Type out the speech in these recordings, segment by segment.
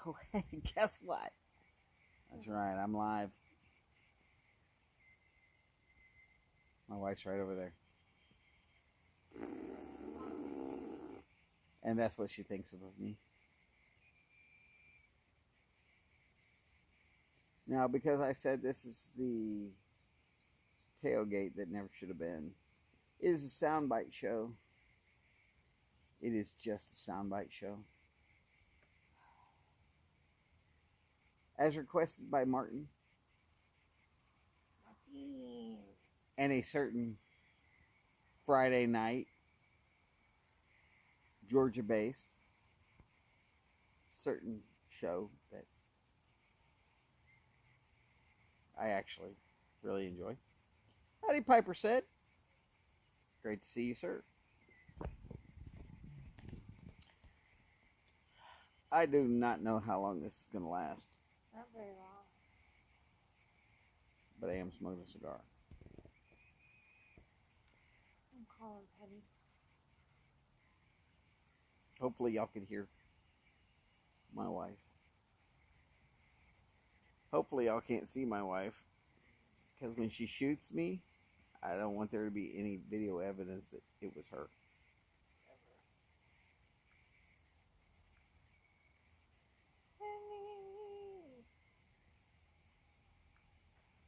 Oh, hey, guess what? That's right, I'm live. My wife's right over there. And that's what she thinks of me. Now, because I said this is the tailgate that never should have been, it is a Sound Byte show. It is just a Sound Byte show. As requested by Martin. And a certain Friday night, Georgia-based, certain show that I actually really enjoy. Howdy, Piper said. Great to see you, sir. I do not know how long this is going to last. Not very long. But I am smoking a cigar. I'm calling Penny. Hopefully y'all can hear my wife. Hopefully y'all can't see my wife. Because when she shoots me, I don't want there to be any video evidence that it was her.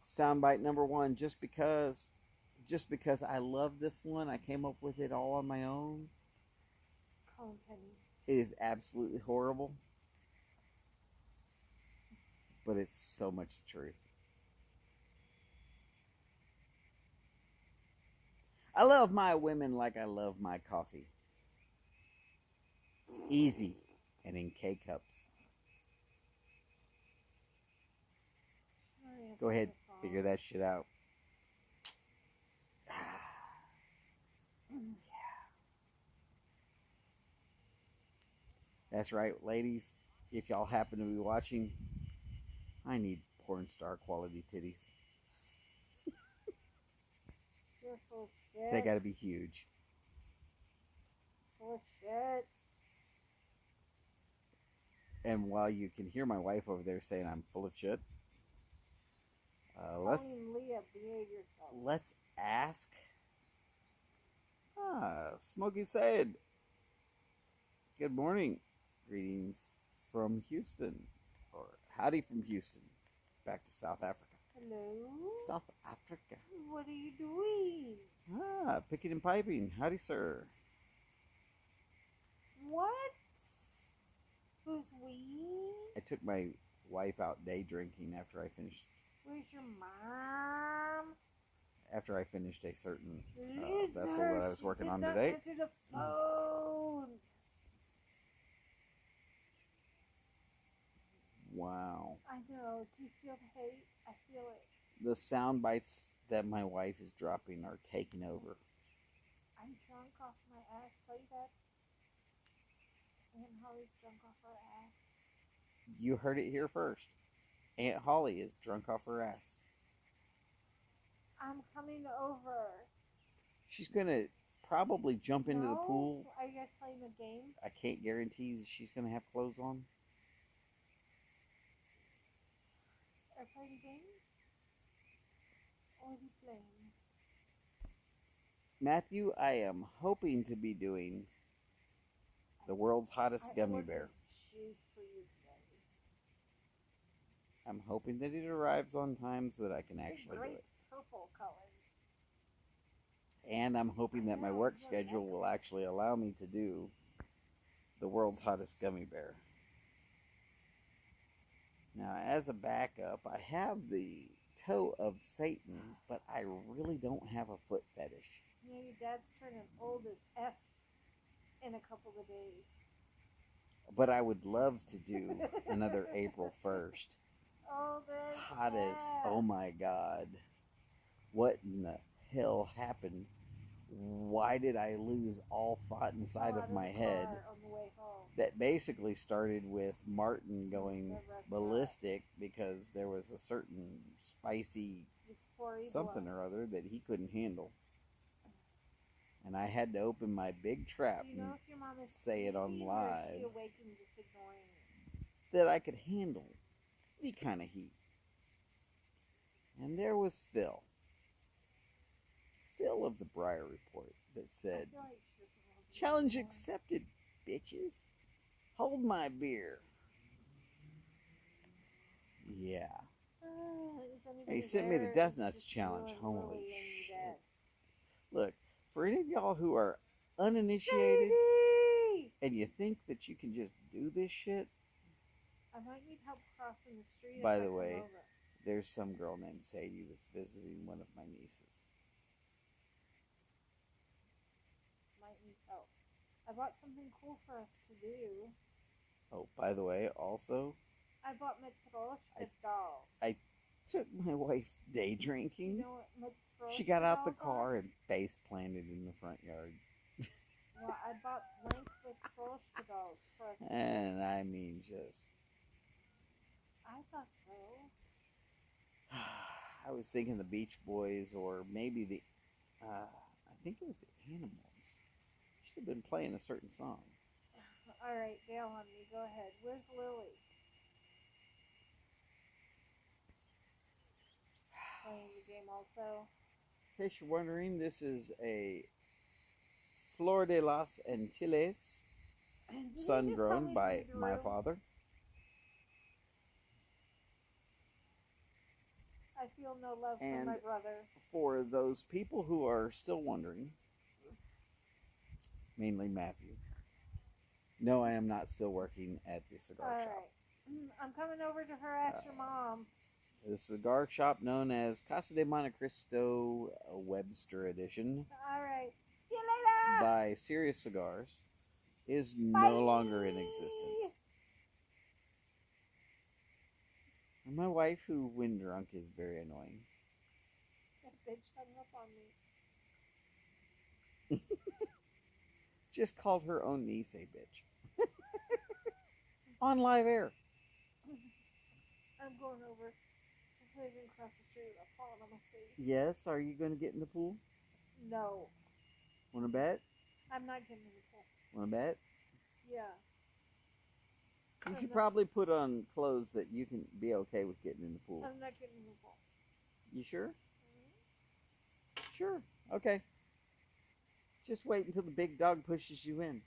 Soundbite number 1, just because I love this one, I came up with it all on my own. Calling Penny. It is absolutely horrible, but it's so much the truth. I love my women like I love my coffee. Easy and in K-cups. Go ahead, figure that shit out. Yeah. That's right, ladies. If y'all happen to be watching, I need porn star quality titties. You're full of shit. They gotta be huge. Full of shit. And while you can hear my wife over there saying I'm full of shit, Leah, behave yourself. let's ask. Smokey said, good morning. Greetings from Houston. Or howdy from Houston. Back to South Africa. Hello? South Africa. What are you doing? Picking and piping. Howdy, sir. What? Who's we? I took my wife out day drinking after I finished. Where's your mom? After I finished a certain Loser, vessel that I was working on today. Answer the phone. Wow. I know. Do you feel the hate? I feel it. The sound bites that my wife is dropping are taking over. I'm drunk off my ass. Tell you that? Aunt Holly's drunk off her ass. You heard it here first. Aunt Holly is drunk off her ass. I'm coming over. She's gonna probably jump into the pool. Are you guys playing a game? I can't guarantee that she's gonna have clothes on. Are you playing a game? Or are you playing? Matthew, I am hoping to be doing the world's hottest gummy bear. Shoes for you today. I'm hoping that it arrives on time so that I can actually do it. Purple color. And I'm hoping that my work schedule will actually allow me to do the world's hottest gummy bear. Now, as a backup, I have the toe of Satan, but I really don't have a foot fetish. You know, your dad's turning old as F in a couple of days. But I would love to do another April 1st. Old as Hottest, F. oh my God. What in the hell happened? Why did I lose all thought inside of my head? On the way home. That basically started with Martin going ballistic because there was a certain spicy something or other that he couldn't handle. And I had to open my big trap Do you know and if your mom is say it on sleeping, live. Or is she awake and just ignoring you? that I could handle any kind of heat. And there was Phil. Phil of the Briar Report that said, "Challenge accepted, bitches. Hold my beer." Yeah. He sent me the Death Nuts challenge. Holy shit. Look, for any of y'all who are uninitiated and you think that you can just do this shit, I might need help crossing the street. by the way, there's some girl named Sadie that's visiting one of my nieces. Might need help. I bought something cool for us to do. Oh, by the way, also, I bought Matryoshka dolls. I took my wife day drinking. You know what Matryoshka She got out the dolls car are? and face planted in the front yard. Well, I bought blank Matryoshka dolls for us. And I mean, just... I thought so. I was thinking the Beach Boys, or maybe the... I think it was the Animals. Should have been playing a certain song. Alright, bail on me. Go ahead. Where's Lily? Playing the game also. In case you're wondering, this is a Flor de las Antilles, sun grown by my father. I feel no love for my brother. For those people who are still wondering, mainly Matthew, no, I am not still working at the cigar shop. I'm coming over to harass your mom. The cigar shop known as Casa de Monte Cristo Webster Edition. Alright. See you later! By Serious Cigars is no longer in existence. And my wife, who when drunk is very annoying. That bitch hung up on me. Just called her own niece a bitch. On live air. I'm going over. I'm going across the street without falling on my face. Yes, are you going to get in the pool? No. Want to bet? I'm not getting in the pool. Want to bet? Yeah. You should probably put on clothes that you can be okay with getting in the pool. I'm not getting in the pool. You sure? Sure. Okay. Just wait until the big dog pushes you in.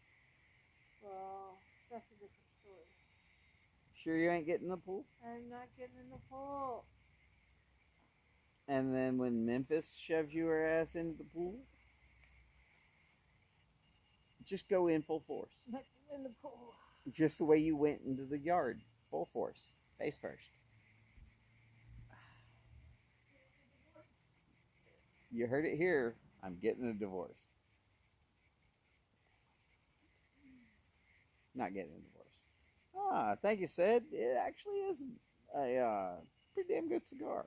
Well, that's a different story. Sure you ain't getting in the pool? I'm not getting in the pool. And then when Memphis shoves your ass into the pool, just go in full force. Not in the pool. Just the way you went into the yard. Full force. Face first. You heard it here. I'm getting a divorce. Not getting a divorce. Ah, thank you, Sid. It actually is a pretty damn good cigar.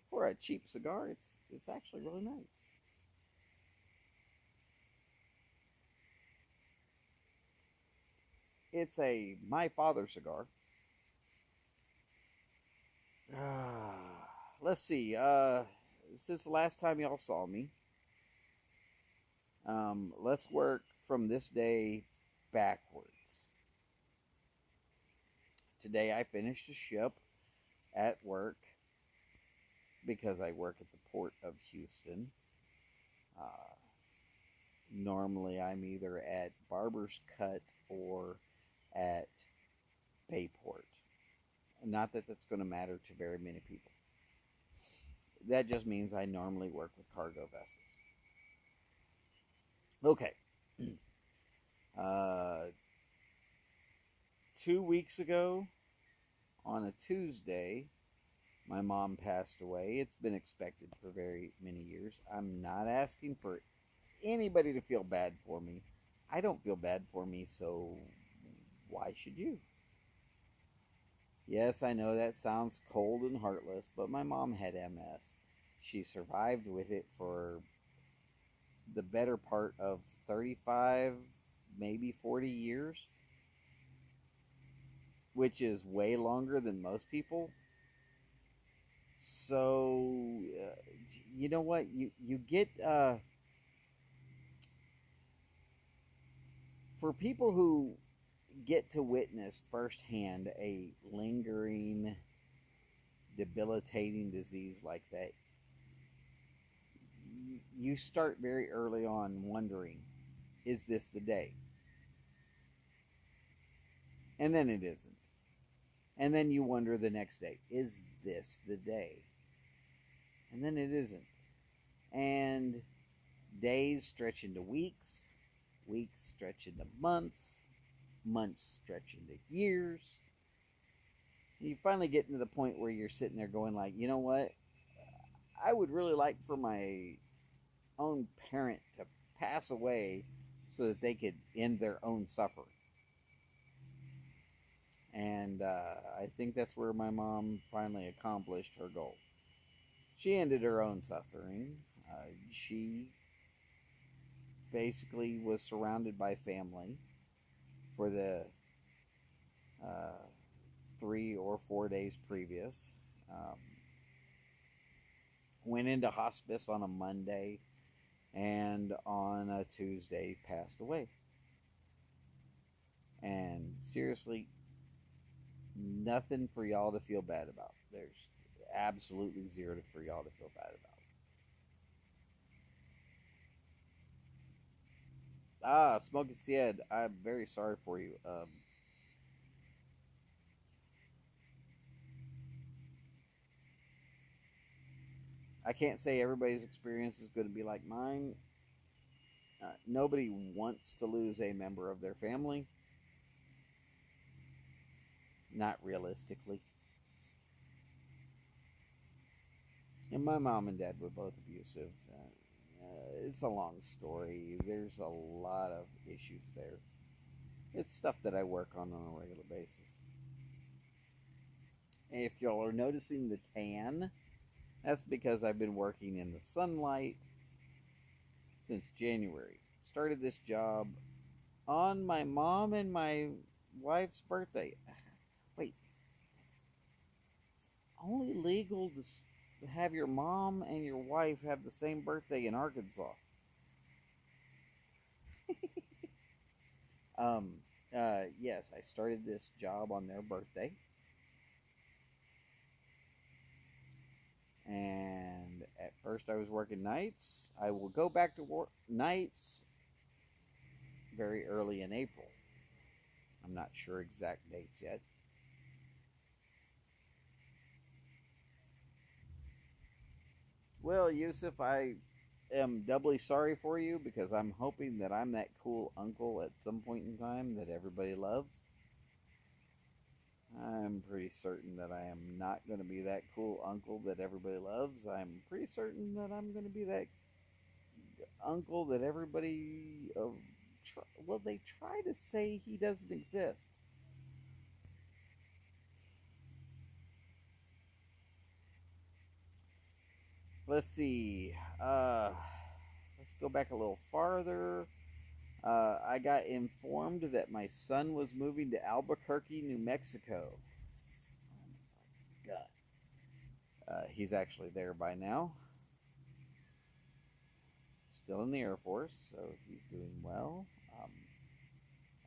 For a cheap cigar, it's actually really nice. It's a My Father cigar. Let's see. Since the last time y'all saw me, let's work from this day backwards. Today I finished a ship at work because I work at the Port of Houston. Normally I'm either at Barber's Cut or at Bayport. Not that that's going to matter to very many people. That just means I normally work with cargo vessels. Okay. 2 weeks ago, on a Tuesday, my mom passed away. It's been expected for very many years. I'm not asking for anybody to feel bad for me. I don't feel bad for me, so why should you? Yes, I know that sounds cold and heartless, but my mom had MS. She survived with it for the better part of 35, maybe 40 years, which is way longer than most people. So, you know what? You get, for people who get to witness firsthand a lingering, debilitating disease like that, you start very early on wondering, is this the day? And then it isn't. And then you wonder the next day, is this the day? And then it isn't. And days stretch into weeks, weeks stretch into months, months stretch into years. And you finally get to the point where you're sitting there going like, you know what? I would really like for my own parent to pass away so that they could end their own suffering. And I think that's where my mom finally accomplished her goal. She ended her own suffering. She basically was surrounded by family for the 3 or 4 days previous. Went into hospice on a Monday, and on a Tuesday passed away. And seriously, nothing for y'all to feel bad about. There's absolutely zero for y'all to feel bad about. Smokey said, I'm very sorry for you. I can't say everybody's experience is going to be like mine. Nobody wants to lose a member of their family. Not realistically. And my mom and dad were both abusive. It's a long story. There's a lot of issues there. It's stuff that I work on a regular basis. And if y'all are noticing the tan, that's because I've been working in the sunlight since January. Started this job on my mom and my wife's birthday. Wait, it's only legal to have your mom and your wife have the same birthday in Arkansas. Yes, I started this job on their birthday. And at first I was working nights. I will go back to work nights very early in April. I'm not sure exact dates yet. Well, Yusuf, I am doubly sorry for you because I'm hoping that I'm that cool uncle at some point in time that everybody loves. I'm pretty certain that I am not going to be that cool uncle that everybody loves. I'm pretty certain that I'm going to be that uncle that everybody, they try to say he doesn't exist. Let's see. Let's go back a little farther. I got informed that my son was moving to Albuquerque, New Mexico. God. He's actually there by now. Still in the Air Force, so he's doing well.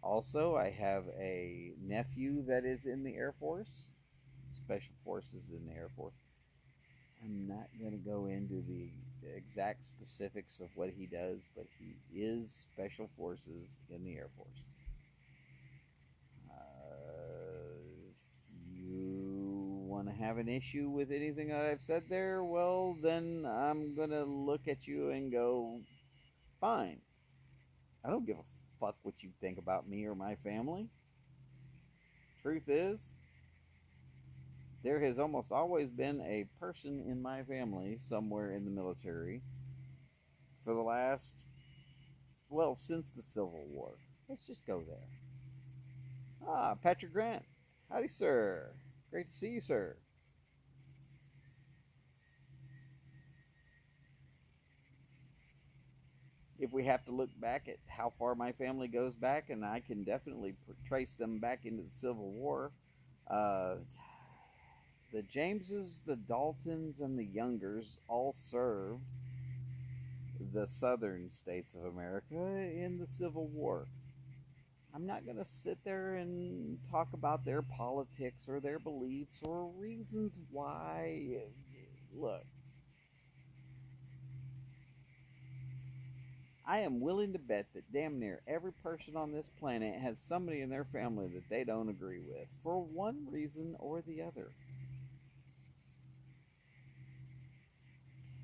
Also, I have a nephew that is in the Air Force, Special Forces in the Air Force. I'm not going to go into the exact specifics of what he does, but he is Special Forces in the Air Force. If you want to have an issue with anything that I've said there, well, then I'm going to look at you and go, fine. I don't give a fuck what you think about me or my family. Truth is, there has almost always been a person in my family somewhere in the military for the last, since the Civil War. Let's just go there. Patrick Grant. Howdy, sir. Great to see you, sir. If we have to look back at how far my family goes back, and I can definitely trace them back into the Civil War, the Jameses, the Daltons, and the Youngers all served the southern states of America in the Civil War. I'm I'm not going to sit there and talk about their politics or their beliefs or reasons why. Look, I am willing to bet that damn near every person on this planet has somebody in their family that they don't agree with for one reason or the other.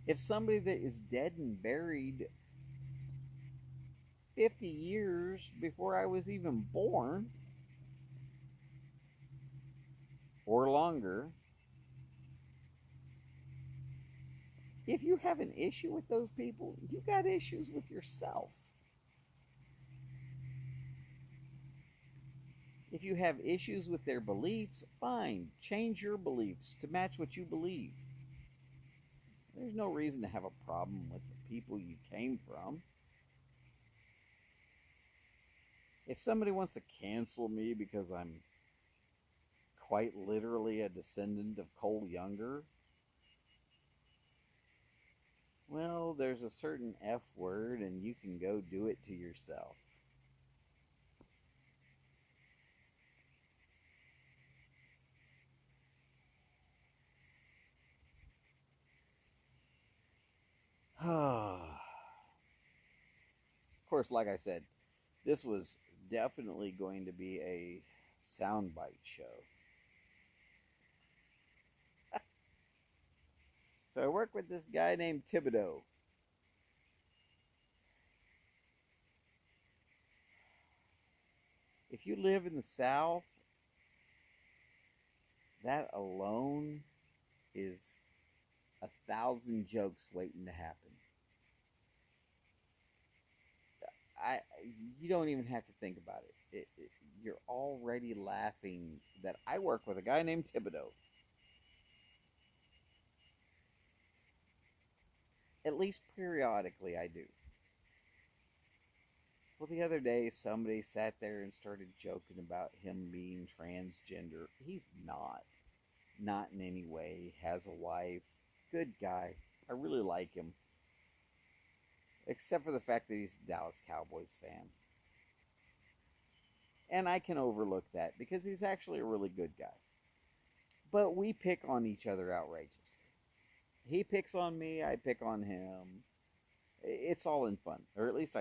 If somebody that is dead and buried 50 years before I was even born, or longer, if you have an issue with those people, you got issues with yourself. If you have issues with their beliefs, fine, change your beliefs to match what you believe. There's no reason to have a problem with the people you came from. If somebody wants to cancel me because I'm quite literally a descendant of Cole Younger, well, there's a certain F word and you can go do it to yourself. Of course, like I said, this was definitely going to be a Sound Byte show. So I work with this guy named Thibodeau. If you live in the South, that alone is 1,000 jokes waiting to happen. You don't even have to think about it. You're already laughing that I work with a guy named Thibodeau. At least periodically I do. Well, the other day somebody sat there and started joking about him being transgender. He's not. Not in any way. He has a wife. Good guy. I really like him. Except for the fact that he's a Dallas Cowboys fan. And I can overlook that because he's actually a really good guy. But we pick on each other outrageously. He picks on me, I pick on him. It's all in fun. Or at least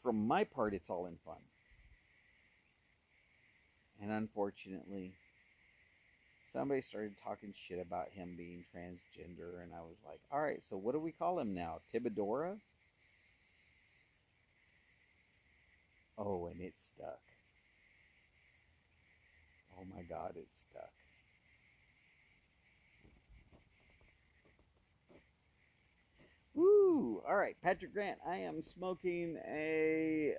from my part, it's all in fun. And unfortunately, somebody started talking shit about him being transgender. And I was like, all right, so what do we call him now? Tibidora? Oh, and it stuck. Oh my God, it stuck. Woo! All right, Patrick Grant. I am smoking a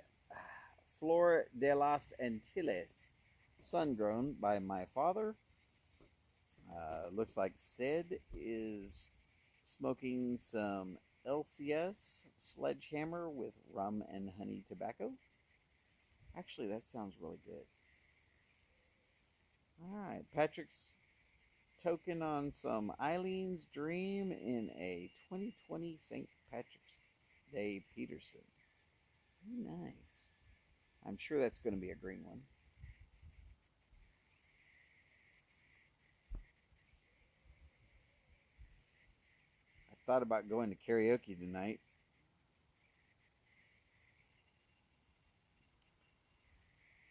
Flor de las Antilles, sun-grown by my father. Looks like Sid is smoking some LCS Sledgehammer with rum and honey tobacco. Actually, that sounds really good. All right, Patrick's token on some Eileen's Dream in a 2020 St. Patrick's Day Peterson. Nice. I'm sure that's going to be a green one. I thought about going to karaoke tonight.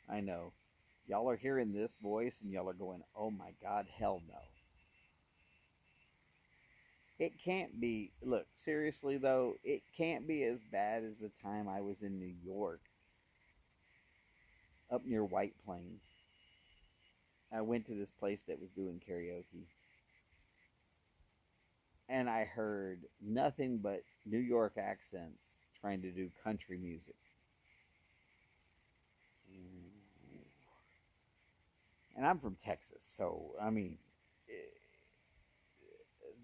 I know. Y'all are hearing this voice and y'all are going, oh my God, hell no. It can't be, look, seriously though, it can't be as bad as the time I was in New York, up near White Plains. I went to this place that was doing karaoke. And I heard nothing but New York accents trying to do country music. And I'm from Texas, so, I mean,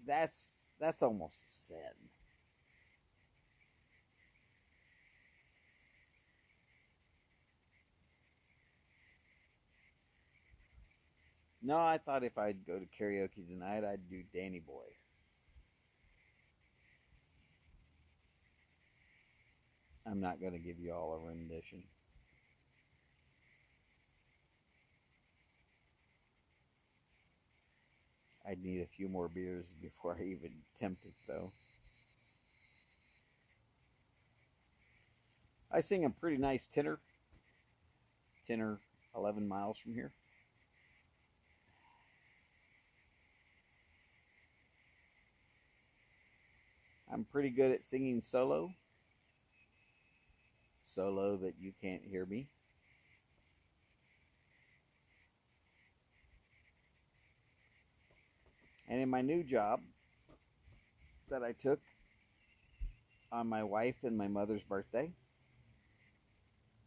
that's almost a sin. No, I thought if I'd go to karaoke tonight, I'd do Danny Boy. I'm not going to give you all a rendition. I'd need a few more beers before I even attempt it, though. I sing a pretty nice tenor. 10 or 11 miles from here. I'm pretty good at singing solo. Solo that you can't hear me. And in my new job that I took on my wife and my mother's birthday,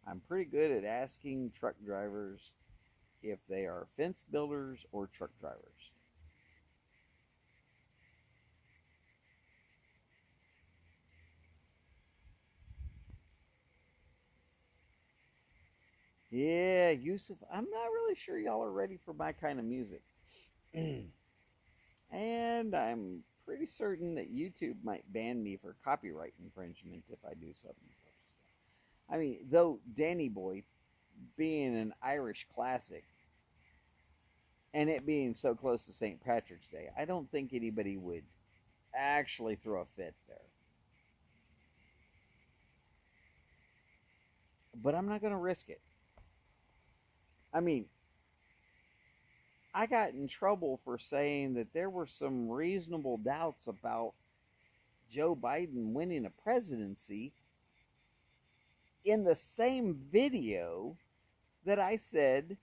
I'm pretty good at asking truck drivers if they are fence builders or truck drivers. Yeah, Yusuf, I'm not really sure y'all are ready for my kind of music. And I'm pretty certain that YouTube might ban me for copyright infringement if I do something. I mean, though Danny Boy being an Irish classic and it being so close to St. Patrick's Day, I don't think anybody would actually throw a fit there. But I'm not going to risk it. I mean, I got in trouble for saying that there were some reasonable doubts about Joe Biden winning a presidency in the same video that I said,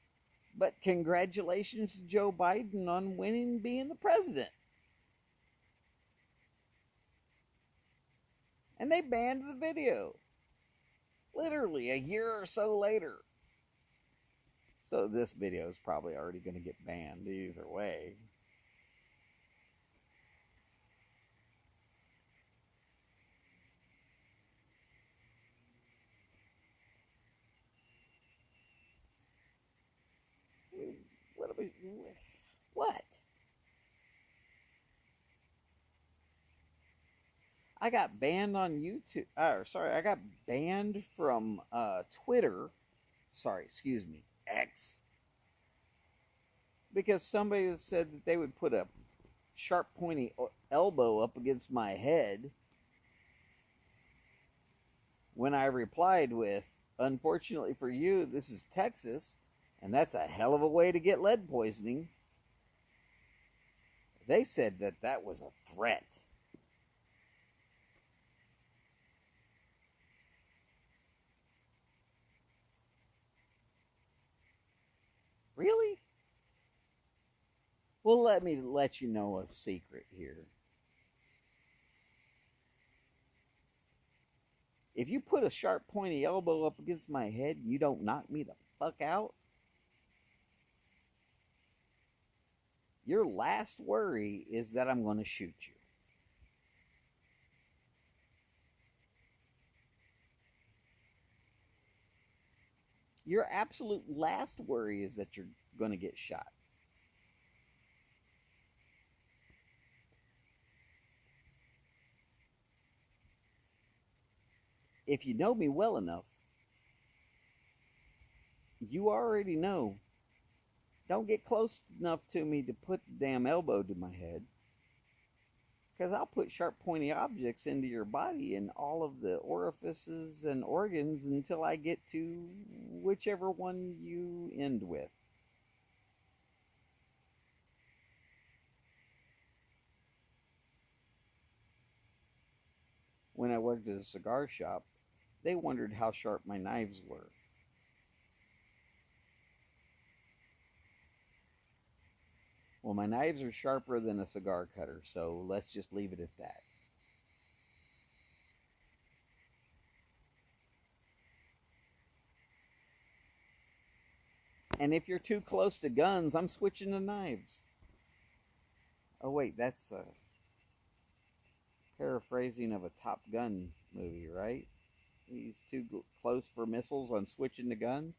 but congratulations to Joe Biden on winning being the president. And they banned the video. Literally a year or so later. So this video is probably already going to get banned either way. What? I got banned on YouTube. I got banned from Twitter. Excuse me, X. Because somebody said that they would put a sharp, pointy elbow up against my head. When I replied with, "Unfortunately for you, this is Texas, and that's a hell of a way to get lead poisoning." They said that that was a threat. Really? Well, let me let you know a secret here. If you put a sharp, pointy elbow up against my head, you don't knock me the fuck out. Your last worry is that I'm going to shoot you. Your absolute last worry is that you're going to get shot. If you know me well enough, you already know. Don't get close enough to me to put the damn elbow to my head. Because I'll put sharp, pointy objects into your body and all of the orifices and organs until I get to whichever one you end with. When I worked at a cigar shop, they wondered how sharp my knives were. Well, my knives are sharper than a cigar cutter, so let's just leave it at that. And if you're too close to guns, I'm switching to knives. Oh, wait, that's a paraphrasing of a Top Gun movie, right? He's too close for missiles, I'm switching to guns?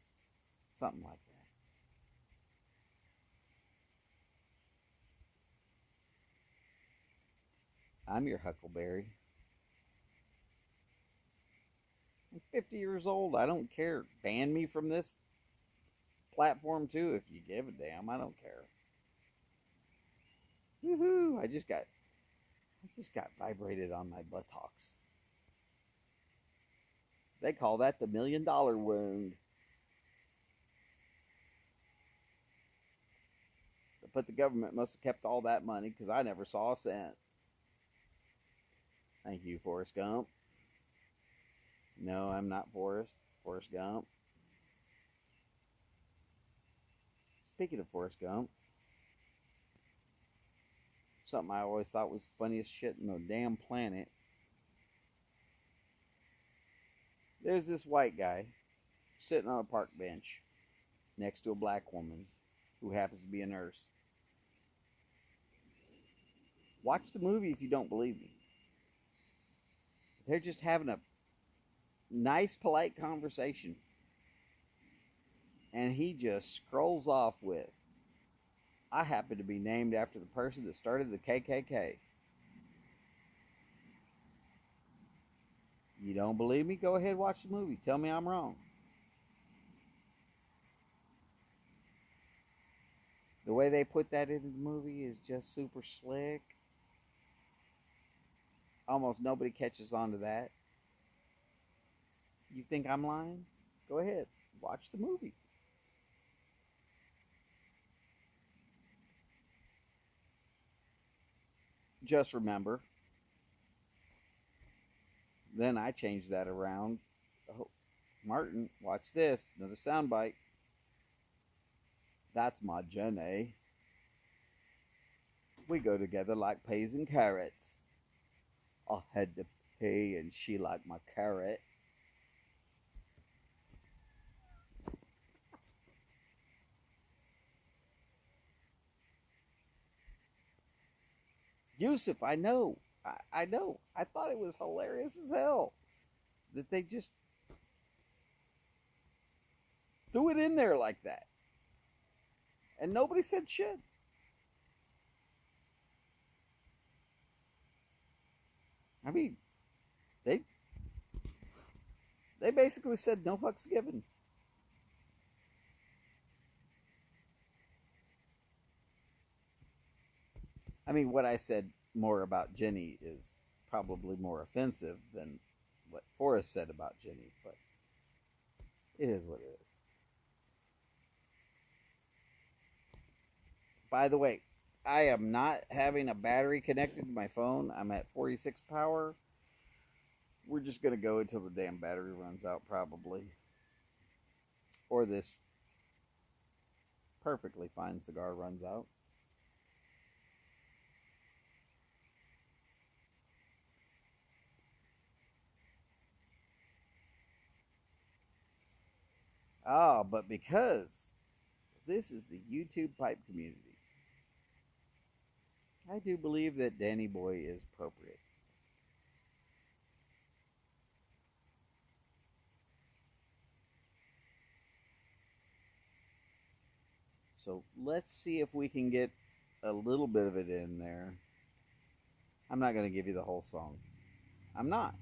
Something like that. I'm your Huckleberry. I'm 50 years old. I don't care. Ban me from this platform too if you give a damn. I don't care. Woohoo! I just got vibrated on my buttocks. They call that the $1,000,000 wound. But the government must have kept all that money because I never saw a cent. Thank you, Forrest Gump. No, I'm not Forrest Gump. Speaking of Forrest Gump, something I always thought was the funniest shit in the damn planet. There's this white guy sitting on a park bench next to a black woman who happens to be a nurse. Watch the movie if you don't believe me. They're just having a nice, polite conversation. And he just scrolls off with, I happen to be named after the person that started the KKK. You don't believe me? Go ahead and watch the movie. Tell me I'm wrong. The way they put that into the movie is just super slick. Almost nobody catches on to that. You think I'm lying? Go ahead. Watch the movie. Just remember. Then I changed that around. Oh, Martin, watch this. Another soundbite. That's my Jenny. We go together like peas and carrots. I had the pea and she liked my carrot. Yusuf, I know. I know. I thought it was hilarious as hell that they just threw it in there like that. And nobody said shit. I mean, they basically said no fucks given. I mean, what I said more about Jenny is probably more offensive than what Forrest said about Jenny, but it is what it is. By the way, I am not having a battery connected to my phone. I'm at 46 power. We're just going to go until the damn battery runs out, probably. Or this perfectly fine cigar runs out. Ah, but because this is the YouTube pipe community, I do believe that Danny Boy is appropriate. So let's see if we can get a little bit of it in there. I'm not going to give you the whole song. I'm not.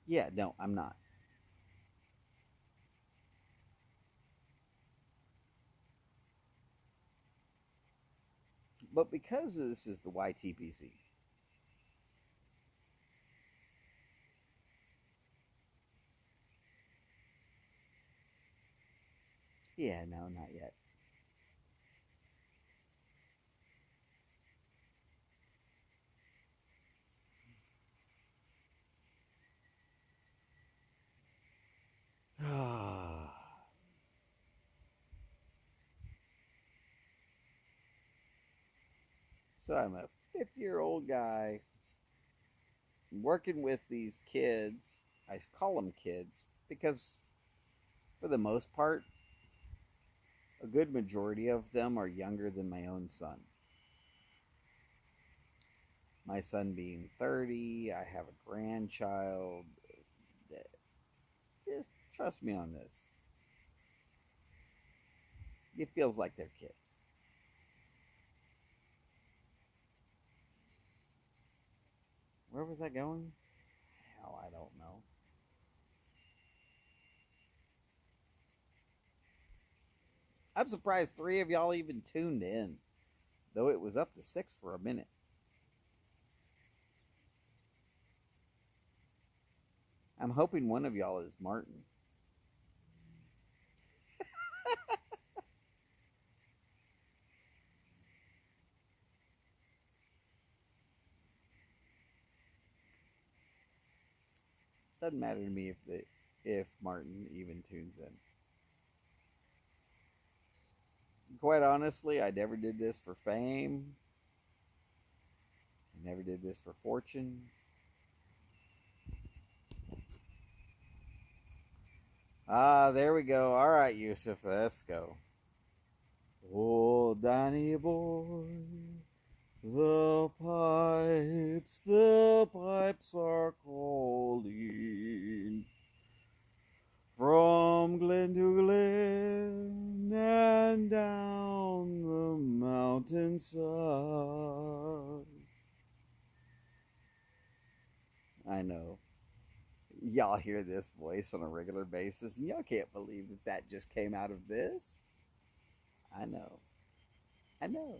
Yeah, no, I'm not. But because this is the YTPC, yeah, no, not yet. So I'm a 50-year-old guy working with these kids. I call them kids because, for the most part, a good majority of them are younger than my own son. My son being 30, I have a grandchild. Just trust me on this. It feels like they're kids. Where was I going? Hell, I don't know. I'm surprised 3 of y'all even tuned in, though it was up to 6 for a minute. I'm hoping one of y'all is Martin. Doesn't matter to me if Martin even tunes in. Quite honestly, I never did this for fame. I never did this for fortune. Ah, there we go. All right, Yusuf, let's go. Oh, Danny boy, the pipes are calling from glen to glen and down the mountainside. I know. Y'all hear this voice on a regular basis, and y'all can't believe that just came out of this. I know. I know.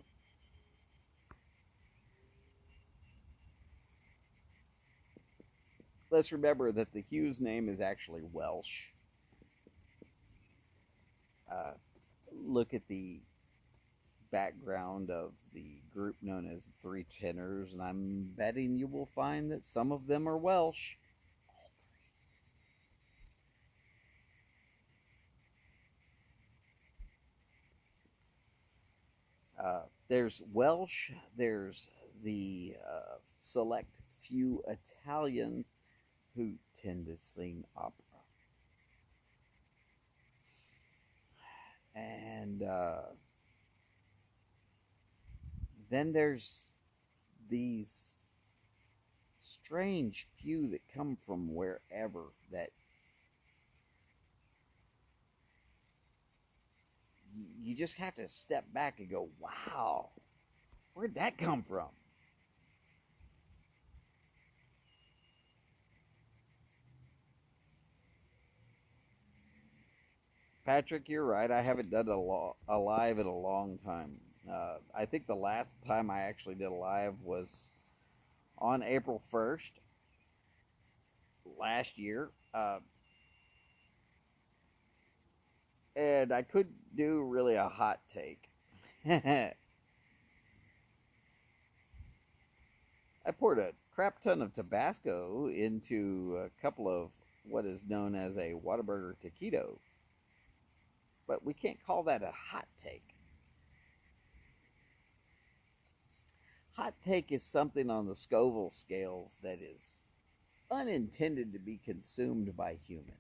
Let's remember that the Hughes name is actually Welsh. Look at the background of the group known as the Three Tenors, and I'm betting you will find that some of them are Welsh. There's Welsh, there's the select few Italians who tend to sing opera. And then there's these strange few that come from wherever that you just have to step back and go, wow, where'd that come from? Patrick, you're right. I haven't done a live in a long time. I think the last time I actually did a live was on April 1st last year. And I couldn't do really a hot take. I poured a crap ton of Tabasco into a couple of what is known as a Whataburger taquito. But we can't call that a hot take. Hot take is something on the Scoville scales that is unintended to be consumed by humans.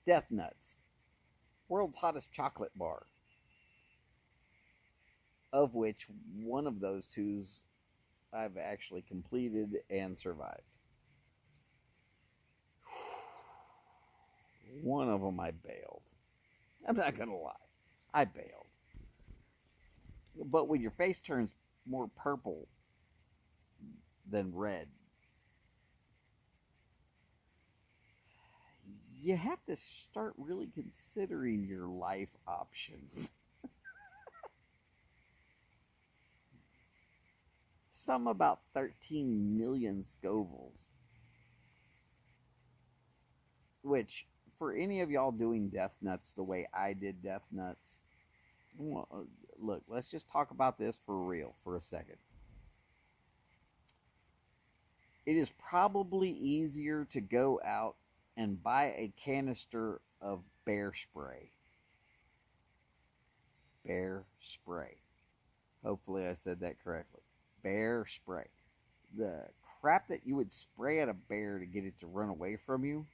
Death Nuts, world's hottest chocolate bar, of which one of those two's I've actually completed and survived. One of them I bailed. I'm not going to lie. I bailed. But when your face turns more purple than red, you have to start really considering your life options. Some about 13 million Scovilles. Which, for any of y'all doing Death Nuts the way I did Death Nuts, well, look, let's just talk about this for real for a second. It is probably easier to go out and buy a canister of bear spray. Bear spray. Hopefully I said that correctly. Bear spray. The crap that you would spray at a bear to get it to run away from you.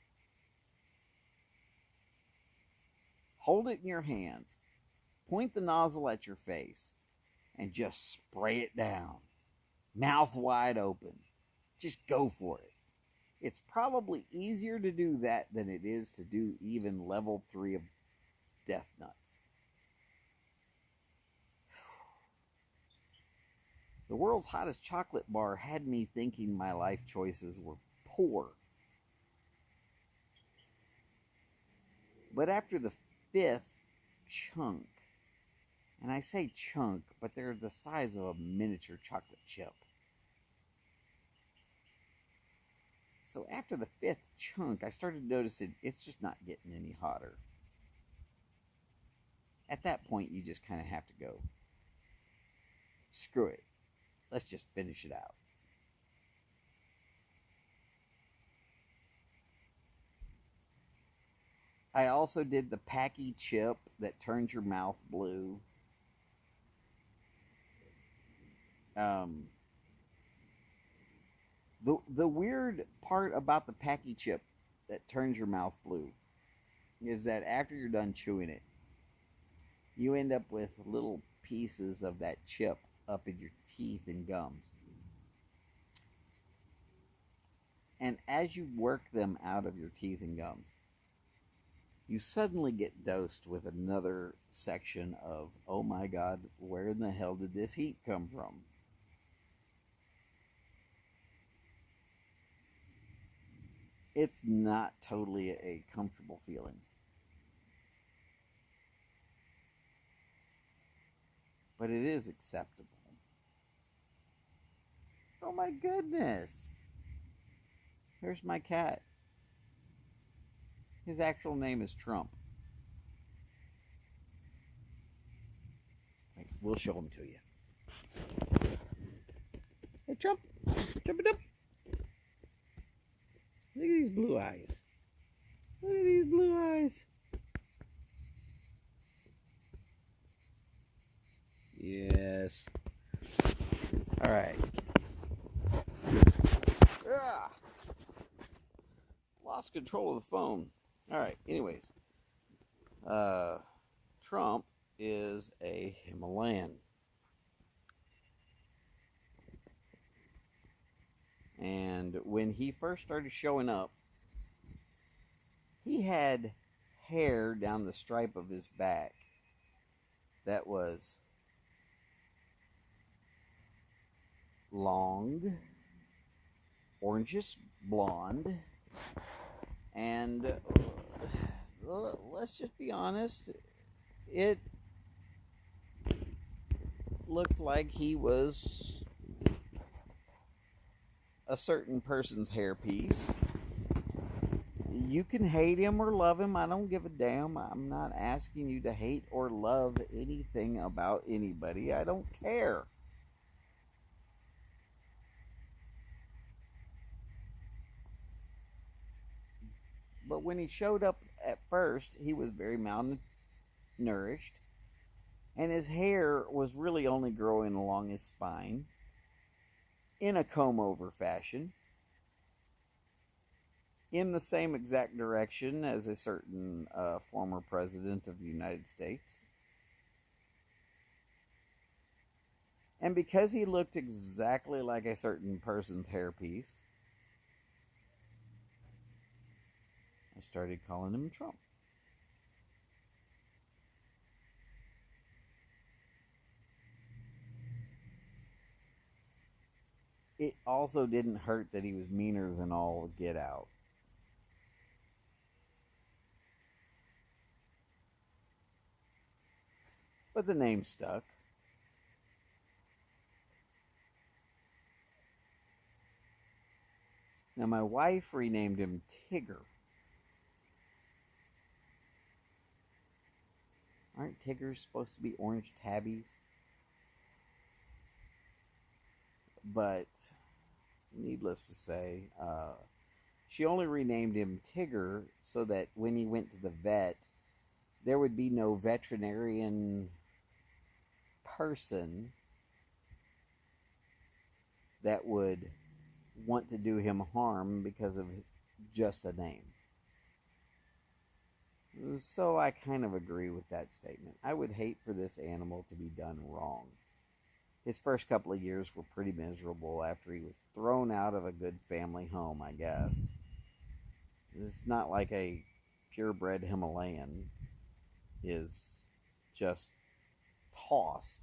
Hold it in your hands. Point the nozzle at your face. And just spray it down. Mouth wide open. Just go for it. It's probably easier to do that than it is to do even level 3 of Death Nuts. The world's hottest chocolate bar had me thinking my life choices were poor. But after the fifth chunk, and I say chunk, but they're the size of a miniature chocolate chip. So after the fifth chunk, I started noticing it's just not getting any hotter. At that point, you just kind of have to go, screw it. Let's just finish it out. I also did the Packy chip that turns your mouth blue. The weird part about the Packy chip that turns your mouth blue is that after you're done chewing it, you end up with little pieces of that chip up in your teeth and gums. And as you work them out of your teeth and gums, you suddenly get dosed with another section of, oh my God, where in the hell did this heat come from? It's not totally a comfortable feeling. But it is acceptable. Oh my goodness. Here's my cat. His actual name is Trump. Wait, we'll show him to you. Hey, Trump. Jump it up. Look at these blue eyes. Look at these blue eyes. Yes. All right. Ah. Lost control of the phone. All right. Anyways, Trump is a Himalayan. And when he first started showing up, he had hair down the stripe of his back that was long, orangish blonde, and let's just be honest, it looked like he was a certain person's hairpiece. You can hate him or love him. I don't give a damn. I'm not asking you to hate or love anything about anybody. I don't care. But when he showed up at first, he was very malnourished, and his hair was really only growing along his spine in a comb-over fashion, in the same exact direction as a certain former president of the United States. And because he looked exactly like a certain person's hairpiece, I started calling him Trump. It also didn't hurt that he was meaner than all get out. But the name stuck. Now my wife renamed him Tigger. Aren't Tiggers supposed to be orange tabbies? But needless to say, she only renamed him Tigger so that when he went to the vet, there would be no veterinarian person that would want to do him harm because of just a name. So I kind of agree with that statement. I would hate for this animal to be done wrong. His first couple of years were pretty miserable after he was thrown out of a good family home, I guess. It's not like a purebred Himalayan is just tossed.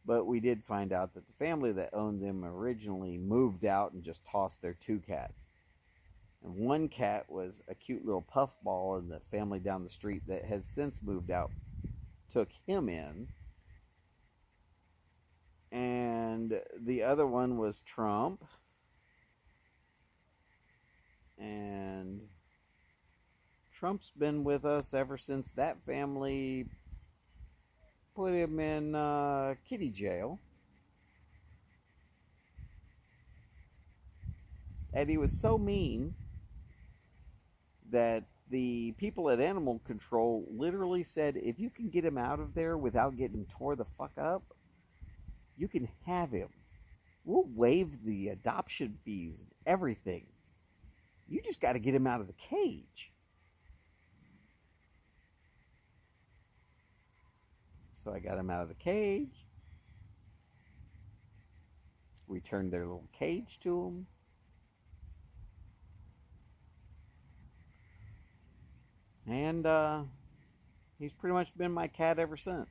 But we did find out that the family that owned them originally moved out and just tossed their two cats. And one cat was a cute little puffball, and the family down the street that has since moved out took him in. And the other one was Trump. And Trump's been with us ever since that family put him in kitty jail. And he was so mean that the people at Animal Control literally said, if you can get him out of there without getting tore the fuck up, you can have him. We'll waive the adoption fees and everything. You just got to get him out of the cage. So I got him out of the cage. Returned their little cage to him. And he's pretty much been my cat ever since.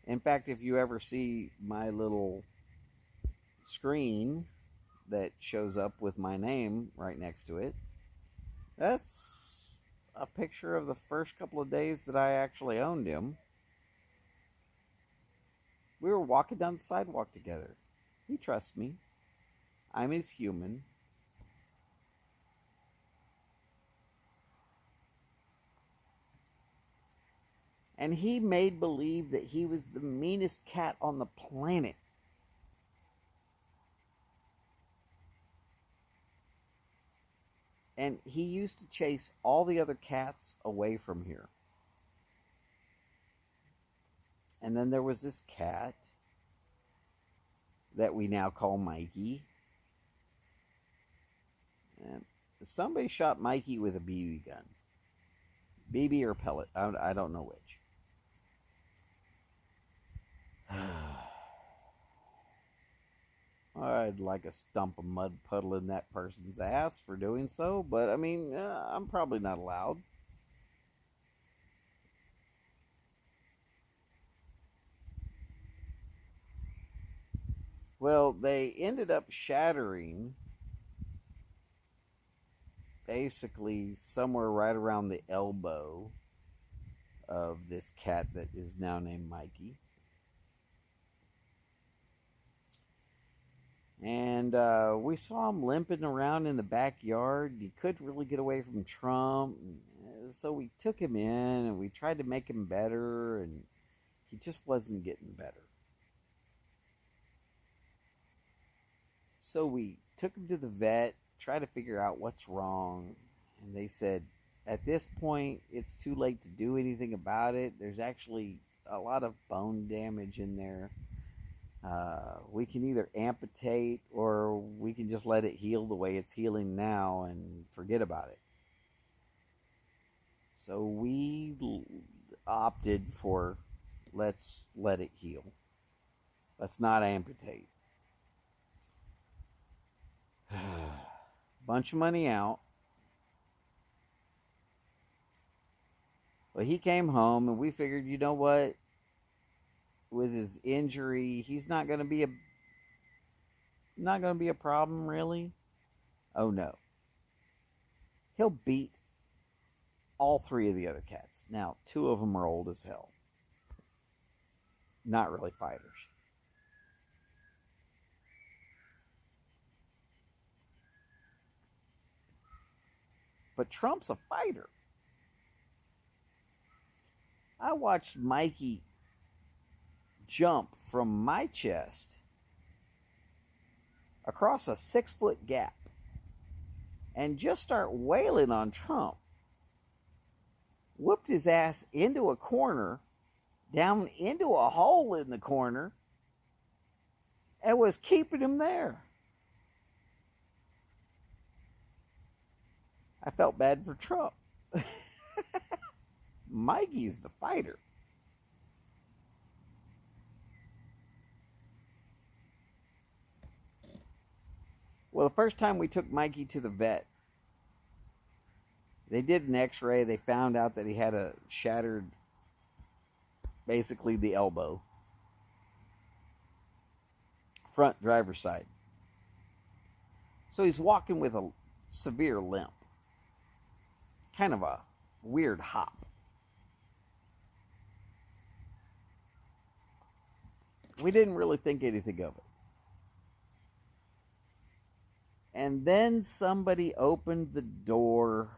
In fact, if you ever see my little screen that shows up with my name right next to it, that's a picture of the first couple of days that I actually owned him. We were walking down the sidewalk together. He trusts me. I'm his human. And he made believe that he was the meanest cat on the planet. And he used to chase all the other cats away from here. And then there was this cat that we now call Mikey. And somebody shot Mikey with a BB gun. BB or pellet, I don't know which. I'd like a stump of mud puddle in that person's ass for doing so, but I mean, I'm probably not allowed. Well, they ended up shattering basically somewhere right around the elbow of this cat that is now named Mikey. And we saw him limping around in the backyard. He couldn't really get away from Trump. So we took him in and we tried to make him better, and he just wasn't getting better. So we took him to the vet, tried to figure out what's wrong. And they said, at this point, it's too late to do anything about it. There's actually a lot of bone damage in there. We can either amputate or we can just let it heal the way it's healing now and forget about it. So we opted for let's let it heal. Let's not amputate. Bunch of money out. But he came home and we figured, you know what? With his injury, he's not going to be a problem, really. Oh no. He'll beat all three of the other cats. Now, two of them are old as hell. Not really fighters. But Trump's a fighter. I watched Mikey jump from my chest across a 6-foot gap and just start wailing on Trump. Whooped his ass into a corner, down into a hole in the corner, and was keeping him there. I felt bad for Trump. Mikey's the fighter. Well, the first time we took Mikey to the vet, they did an x-ray. They found out that he had a shattered, basically the elbow. Front driver's side. So he's walking with a severe limp. Kind of a weird hop. We didn't really think anything of it. And then somebody opened the door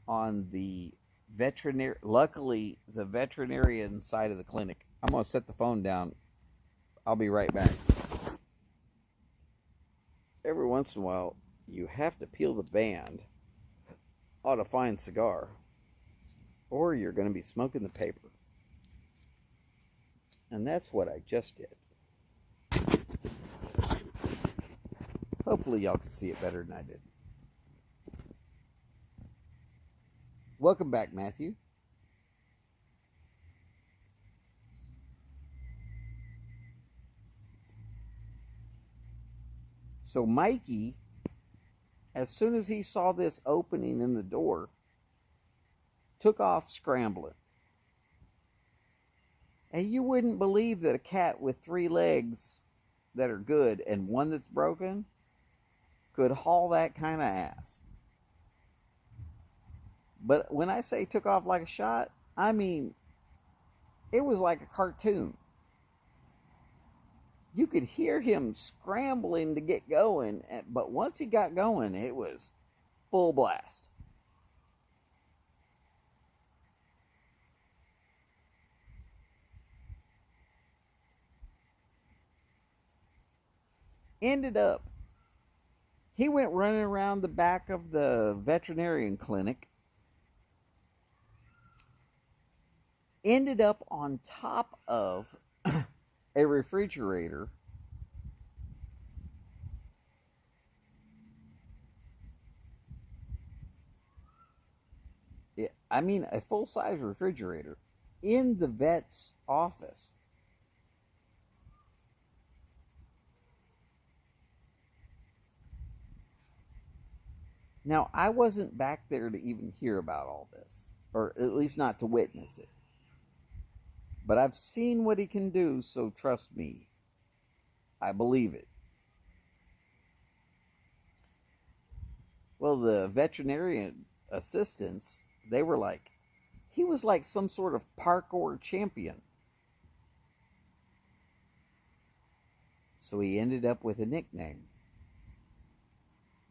on the veterinary. Luckily, the veterinarian side of the clinic. I'm going to set the phone down. I'll be right back. Every once in a while, you have to peel the band on a fine cigar, or you're going to be smoking the paper. And that's what I just did. Hopefully y'all can see it better than I did. Welcome back, Matthew. So Mikey, as soon as he saw this opening in the door, took off scrambling. And you wouldn't believe that a cat with 3 legs that are good and one that's broken could haul that kind of ass. But when I say took off like a shot, I mean, it was like a cartoon. You could hear him scrambling to get going, but once he got going, it was full blast. Ended up, he went running around the back of the veterinarian clinic. Ended up on top of a refrigerator. I mean, a full-size refrigerator in the vet's office. Now, I wasn't back there to even hear about all this, or at least not to witness it. But I've seen what he can do, so trust me, I believe it. Well, the veterinarian assistants, they were like, he was like some sort of parkour champion. So he ended up with a nickname.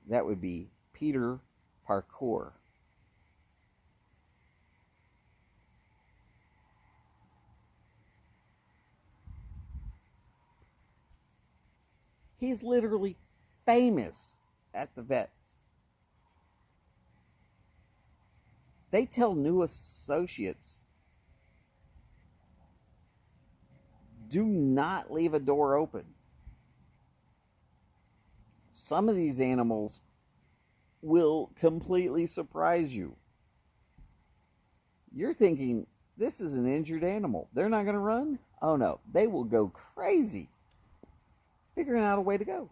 That would be Peter Parkour. He's literally famous at the vets. They tell new associates, do not leave a door open. Some of these animals will completely surprise you. You're thinking, this is an injured animal. They're not going to run? Oh no, they will go crazy figuring out a way to go.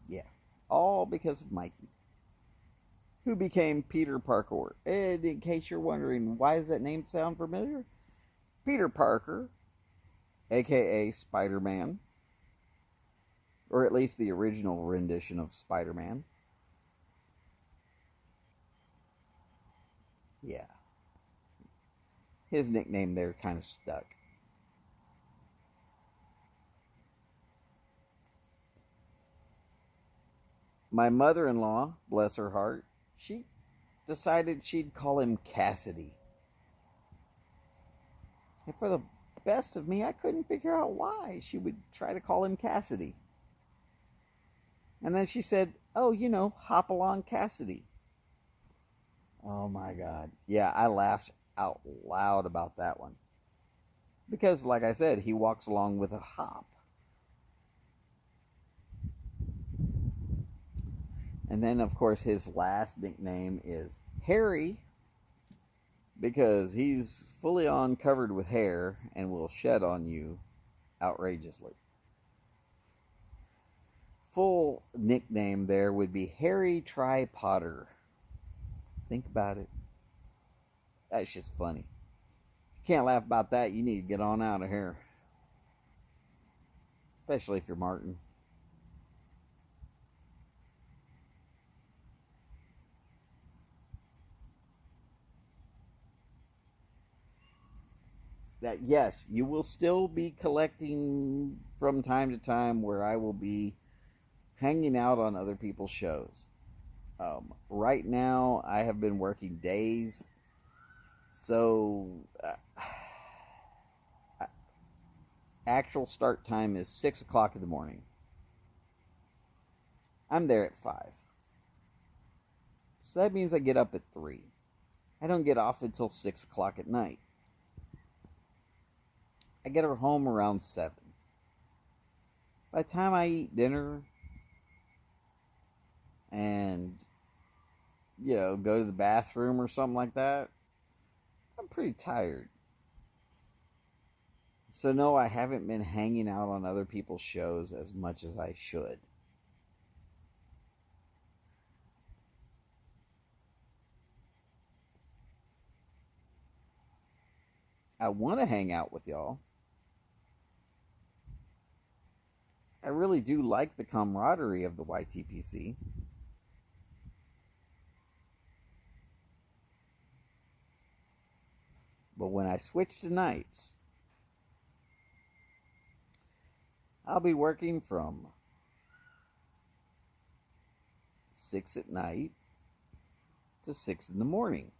Yeah, all because of Mikey, who became Peter Parkour. And in case you're wondering, why does that name sound familiar? Peter Parker, aka Spider-Man, or at least the original rendition of Spider-Man. Yeah. His nickname there kind of stuck. My mother-in-law, bless her heart, she decided she'd call him Cassidy. And for the best of me, I couldn't figure out why she would try to call him Cassidy. And then she said, oh, you know, hop along Cassidy. Oh my God. Yeah, I laughed out loud about that one. Because, like I said, he walks along with a hop. And then, of course, his last nickname is Harry, because he's fully on covered with hair and will shed on you outrageously. Full nickname there would be Harry Try Potter. Think about it. That's just funny. Can't laugh about that. You need to get on out of here. Especially if you're Martin. That yes, you will still be collecting from time to time where I will be hanging out on other people's shows. Right now, I have been working days, so actual start time is 6 o'clock in the morning. I'm there at 5. So that means I get up at 3. I don't get off until 6 o'clock at night. I get her home around 7. By the time I eat dinner and, go to the bathroom or something like that, I'm pretty tired. So no, I haven't been hanging out on other people's shows as much as I should. I want to hang out with y'all. I really do like the camaraderie of the YTPC. But when I switch to nights, I'll be working from 6 at night to 6 in the morning.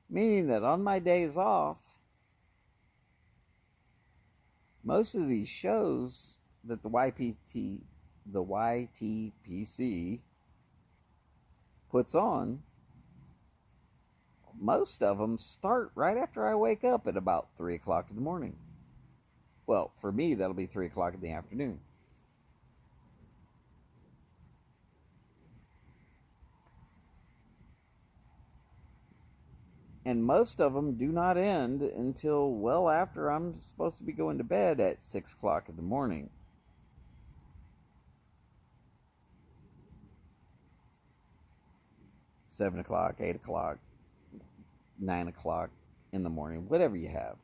Meaning that on my days off, most of these shows that the YTPC puts on, most of them start right after I wake up at about 3 o'clock in the morning. Well, for me, that'll be 3 o'clock in the afternoon. And most of them do not end until well after I'm supposed to be going to bed at 6 o'clock in the morning. $7 o'clock, 8 o'clock, 9 o'clock in the morning, whatever you have.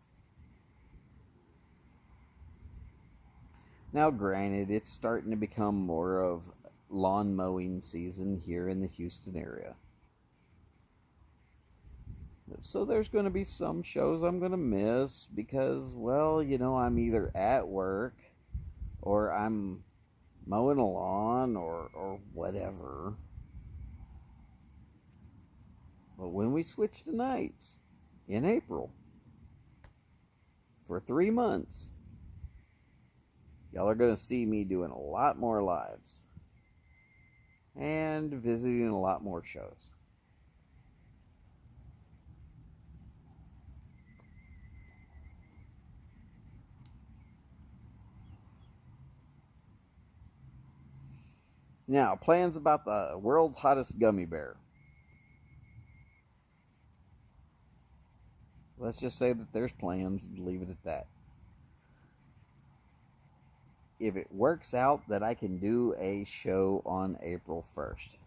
Now, granted, it's starting to become more of lawn mowing season here in the Houston area. So there's going to be some shows I'm going to miss because, well, I'm either at work or I'm mowing a lawn or whatever. But when we switch to nights in April for 3 months, y'all are going to see me doing a lot more lives and visiting a lot more shows. Now, plans about the world's hottest gummy bear. Let's just say that there's plans and leave it at that. If it works out that I can do a show on April 1st.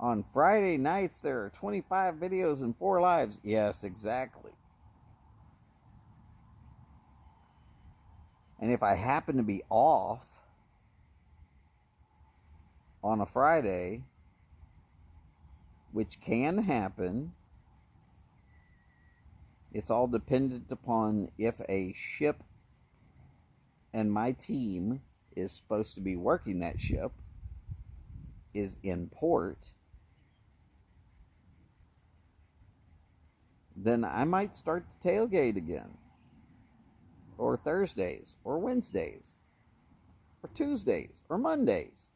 On Friday nights, there are 25 videos and 4 lives. Yes, exactly. And if I happen to be off on a Friday, which can happen, it's all dependent upon if a ship and my team is supposed to be working that ship is in port, then I might start to tailgate again. Or Thursdays, or Wednesdays, or Tuesdays, or Mondays.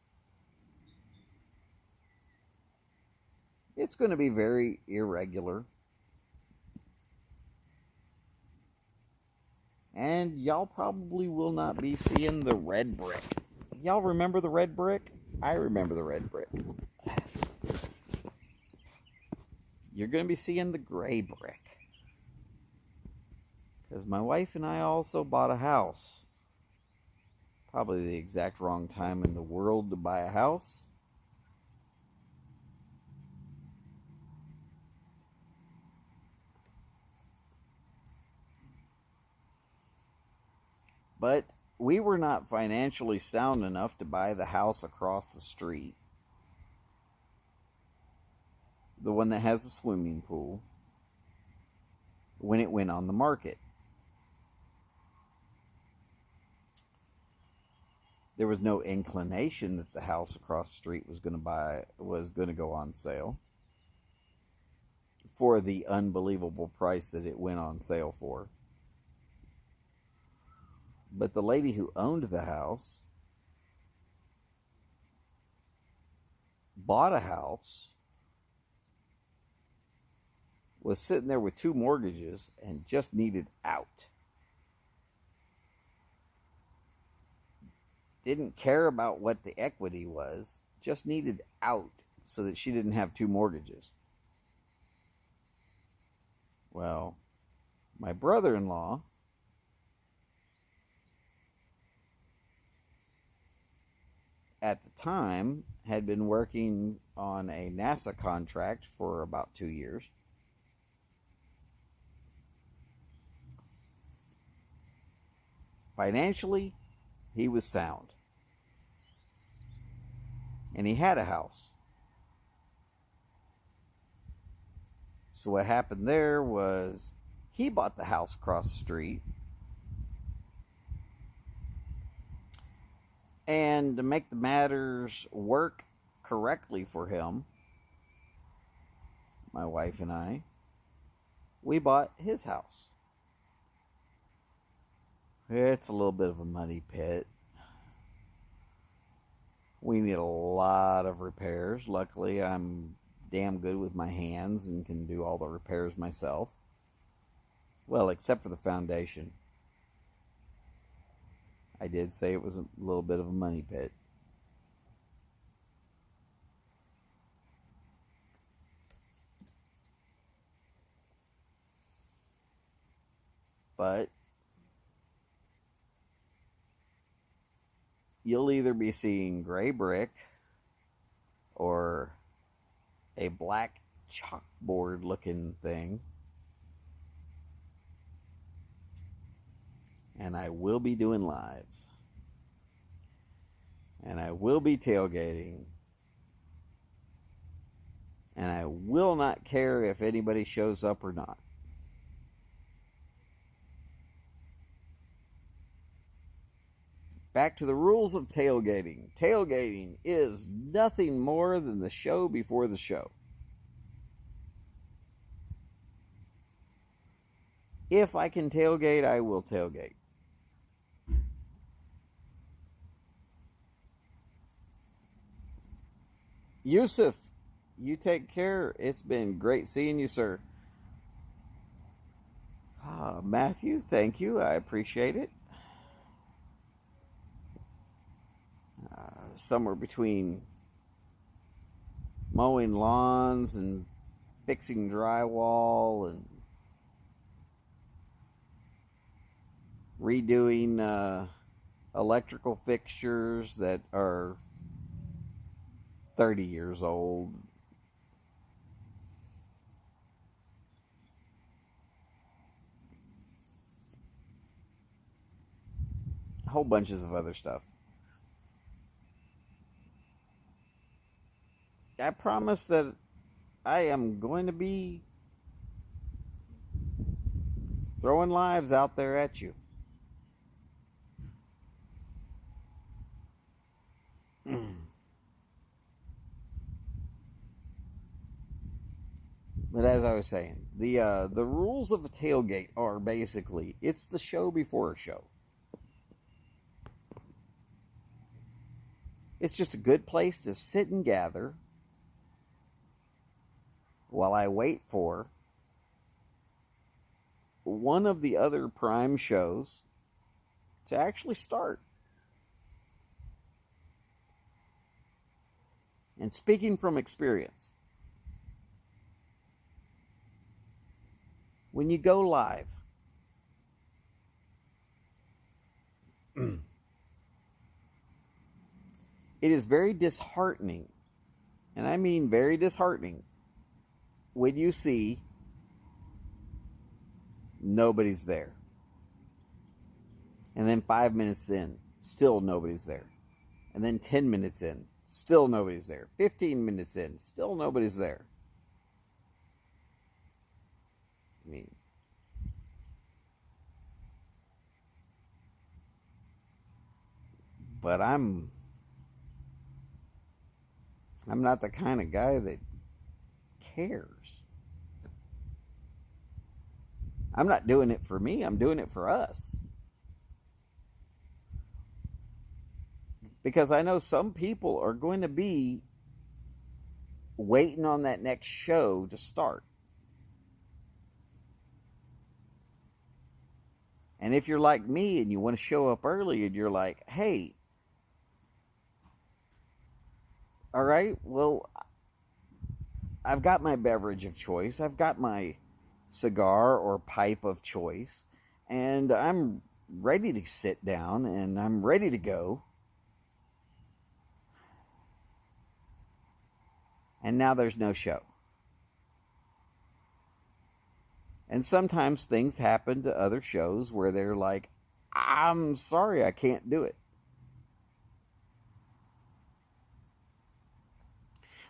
It's going to be very irregular. And y'all probably will not be seeing the red brick. Y'all remember the red brick? I remember the red brick. You're going to be seeing the gray brick. Because my wife and I also bought a house. Probably the exact wrong time in the world to buy a house. But we were not financially sound enough to buy the house across the street, the one that has a swimming pool, when it went on the market. There was no inclination that the house across the street was going to go on sale for the unbelievable price that it went on sale for. But the lady who owned the house bought a house, was sitting there with 2 mortgages, and just needed out. Didn't care about what the equity was, just needed out so that she didn't have 2 mortgages. Well, my brother-in-law at the time had been working on a NASA contract for about 2 years. Financially, he was sound. And he had a house. So what happened there was he bought the house across the street. And to make the matters work correctly for him, my wife and I, we bought his house. It's a little bit of a money pit. We need a lot of repairs. Luckily, I'm damn good with my hands and can do all the repairs myself. Well, except for the foundation. I did say it was a little bit of a money pit. But you'll either be seeing gray brick or a black chalkboard looking thing. And I will be doing lives. And I will be tailgating. And I will not care if anybody shows up or not. Back to the rules of tailgating. Tailgating is nothing more than the show before the show. If I can tailgate, I will tailgate. Yusuf, you take care. It's been great seeing you, sir. Matthew, thank you. I appreciate it. Somewhere between mowing lawns and fixing drywall and redoing electrical fixtures that are 30 years old. Whole bunches of other stuff. I promise that I am going to be throwing lives out there at you. But as I was saying, the rules of a tailgate are basically, it's the show before a show. It's just a good place to sit and gather while I wait for one of the other prime shows to actually start. And speaking from experience, when you go live, It is very disheartening, and I mean very disheartening, when you see nobody's there. And then 5 minutes in, still nobody's there. And then 10 minutes in, still nobody's there. 15 minutes in, still nobody's there. I mean, but I'm not the kind of guy that cares. I'm not doing it for me, I'm doing it for us. Because I know some people are going to be waiting on that next show to start. And if you're like me and you want to show up early and you're like, hey, all right, well, I've got my beverage of choice. I've got my cigar or pipe of choice. And I'm ready to sit down and I'm ready to go. And now there's no show. And sometimes things happen to other shows where they're like, I'm sorry, I can't do it.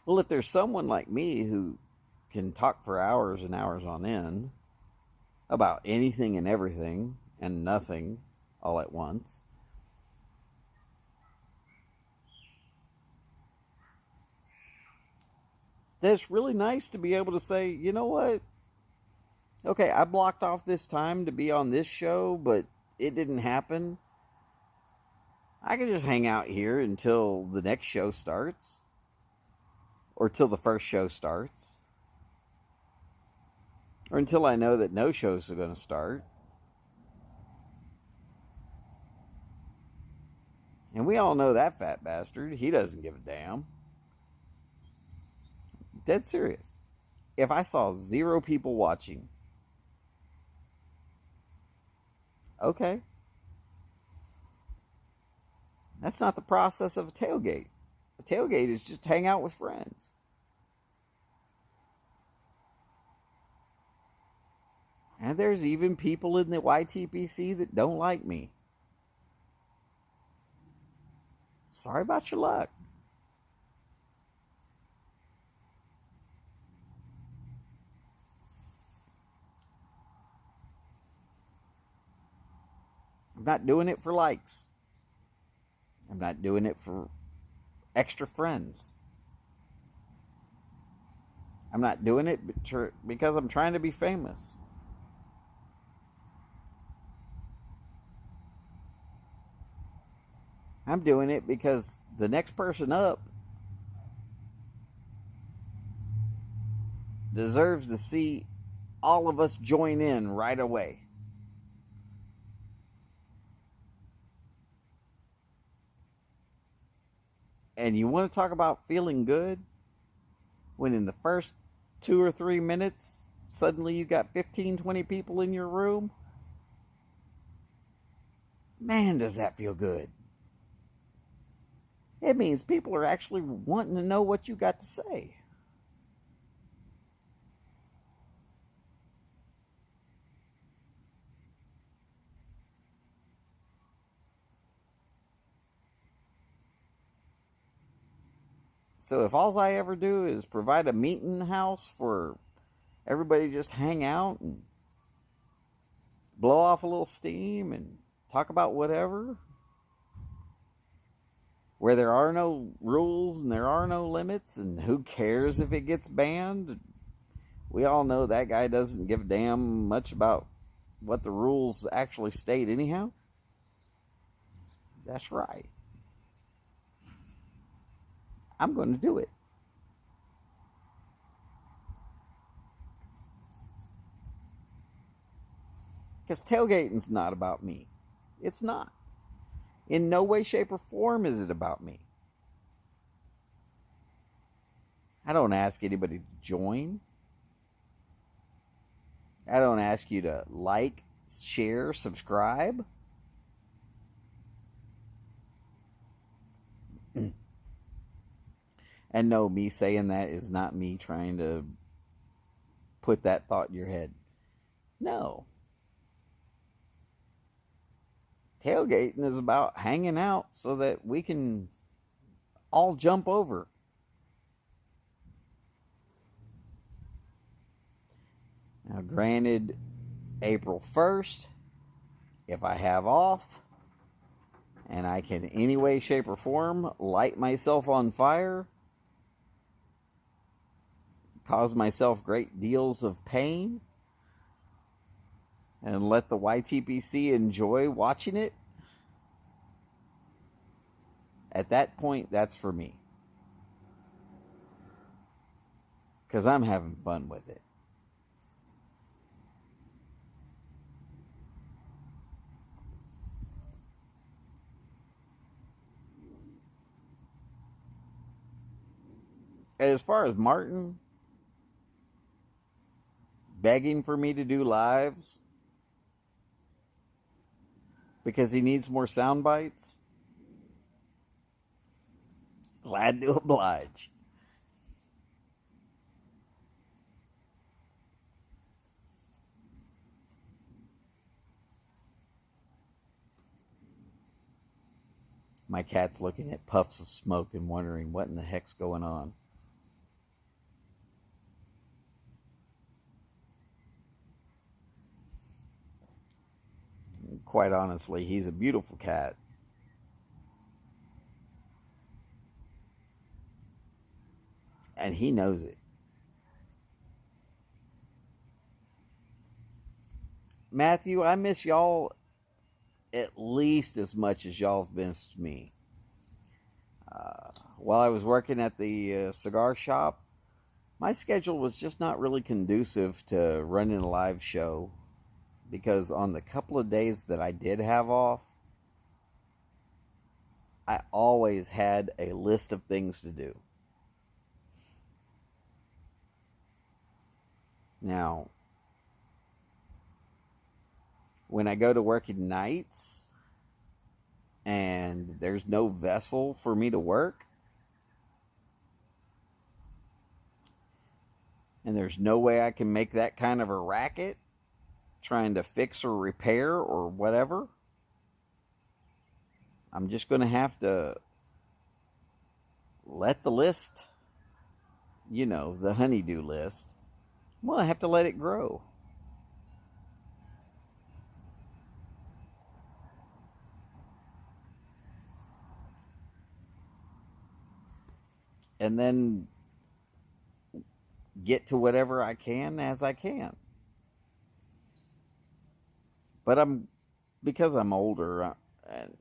Well, if there's someone like me who can talk for hours and hours on end about anything and everything and nothing all at once, then it's really nice to be able to say, you know what? Okay, I blocked off this time to be on this show, but it didn't happen. I can just hang out here until the next show starts. Or till the first show starts. Or until I know that no shows are going to start. And we all know that fat bastard. He doesn't give a damn. Dead serious. If I saw 0 people watching, okay. That's not the process of a tailgate. A tailgate is just hang out with friends. And there's even people in the YTPC that don't like me. Sorry about your luck. I'm not doing it for likes. I'm not doing it for extra friends. I'm not doing it because I'm trying to be famous. I'm doing it because the next person up deserves to see all of us join in right away. And you want to talk about feeling good? When in the first 2 or 3 minutes, suddenly you got 15, 20 people in your room? Man, does that feel good. It means people are actually wanting to know what you got to say. So if all I ever do is provide a meeting house for everybody to just hang out and blow off a little steam and talk about whatever, where there are no rules and there are no limits, and who cares if it gets banned? We all know that guy doesn't give a damn much about what the rules actually state anyhow. That's right. I'm going to do it. Because tailgating's not about me. It's not. In no way, shape, or form is it about me. I don't ask anybody to join. I don't ask you to like, share, subscribe. And no, me saying that is not me trying to put that thought in your head. No. Tailgating is about hanging out so that we can all jump over. Now, granted, April 1st, if I have off and I can, in any way, shape, or form, light myself on fire, cause myself great deals of pain, and let the YTPC enjoy watching it, at that point, that's for me. Because I'm having fun with it. And as far as Martin begging for me to do lives because he needs more sound bites, glad to oblige. My cat's looking at puffs of smoke and wondering what in the heck's going on. Quite honestly, he's a beautiful cat. And he knows it. Matthew, I miss y'all at least as much as y'all have missed me. While I was working at the cigar shop, my schedule was just not really conducive to running a live show, because on the couple of days that I did have off, I always had a list of things to do. Now, when I go to working nights and there's no vessel for me to work, and there's no way I can make that kind of a racket trying to fix or repair or whatever, I'm just going to have to let the list, the honeydew list, well, I have to let it grow. And then get to whatever I can as I can. But because I'm older and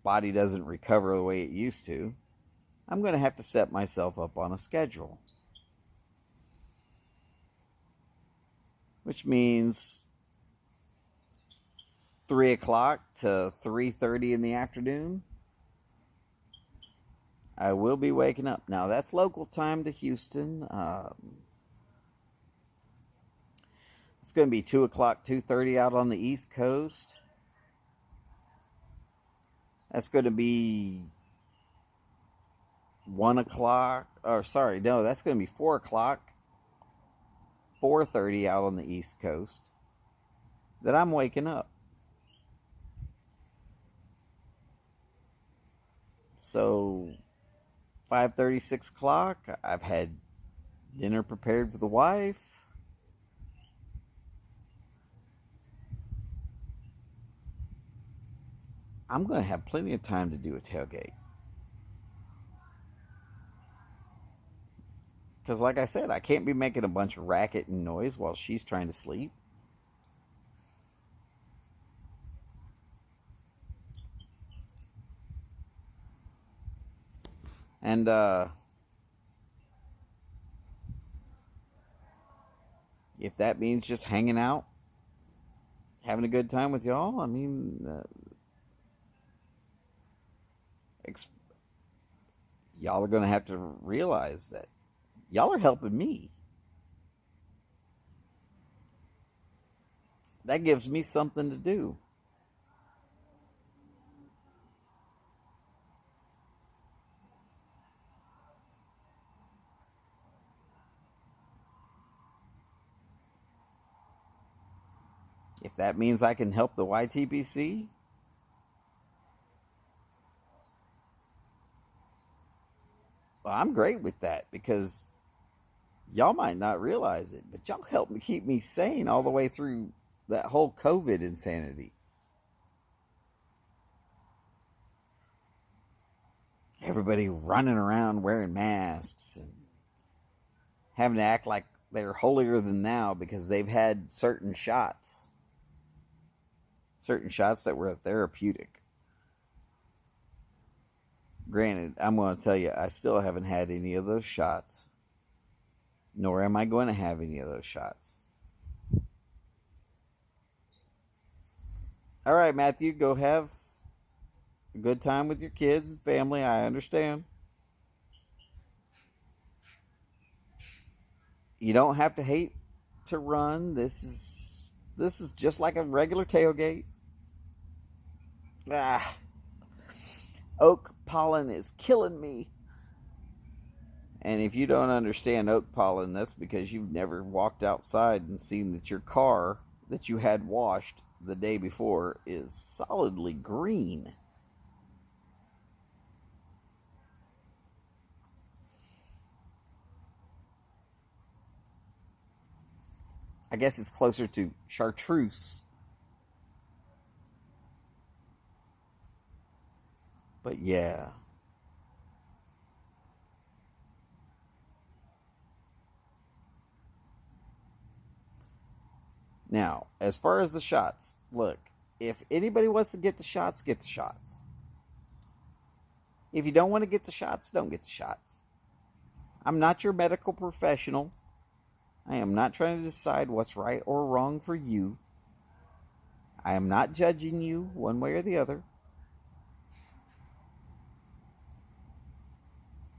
body doesn't recover the way it used to, I'm going to have to set myself up on a schedule. Which means 3 o'clock to 3:30 in the afternoon, I will be waking up. Now, that's local time to Houston. It's going to be 2 o'clock, 2:30 out on the East Coast. That's going to be 1 o'clock. That's going to be 4 o'clock, 4:30 out on the East Coast that I'm waking up. So 5:30, 6 o'clock, I've had dinner prepared for the wife. I'm going to have plenty of time to do a tailgate. Because like I said, I can't be making a bunch of racket and noise while she's trying to sleep. And if that means just hanging out, having a good time with y'all, I mean, y'all are going to have to realize that y'all are helping me. That gives me something to do. If that means I can help the YTBC, well, I'm great with that, because y'all might not realize it, but y'all helped me keep me sane all the way through that whole COVID insanity. Everybody running around wearing masks and having to act like they're holier than thou because they've had certain shots that were therapeutic. Granted, I'm going to tell you, I still haven't had any of those shots, nor am I going to have any of those shots. All right, Matthew, go have a good time with your kids and family. I understand. You don't have to hate to run. This is just like a regular tailgate. Oak pollen is killing me. And if you don't understand oak pollen, that's because you've never walked outside and seen that your car that you had washed the day before is solidly green. I guess it's closer to chartreuse. But yeah. Now, as far as the shots, look, if anybody wants to get the shots, get the shots. If you don't want to get the shots, don't get the shots. I'm not your medical professional. I am not trying to decide what's right or wrong for you. I am not judging you one way or the other.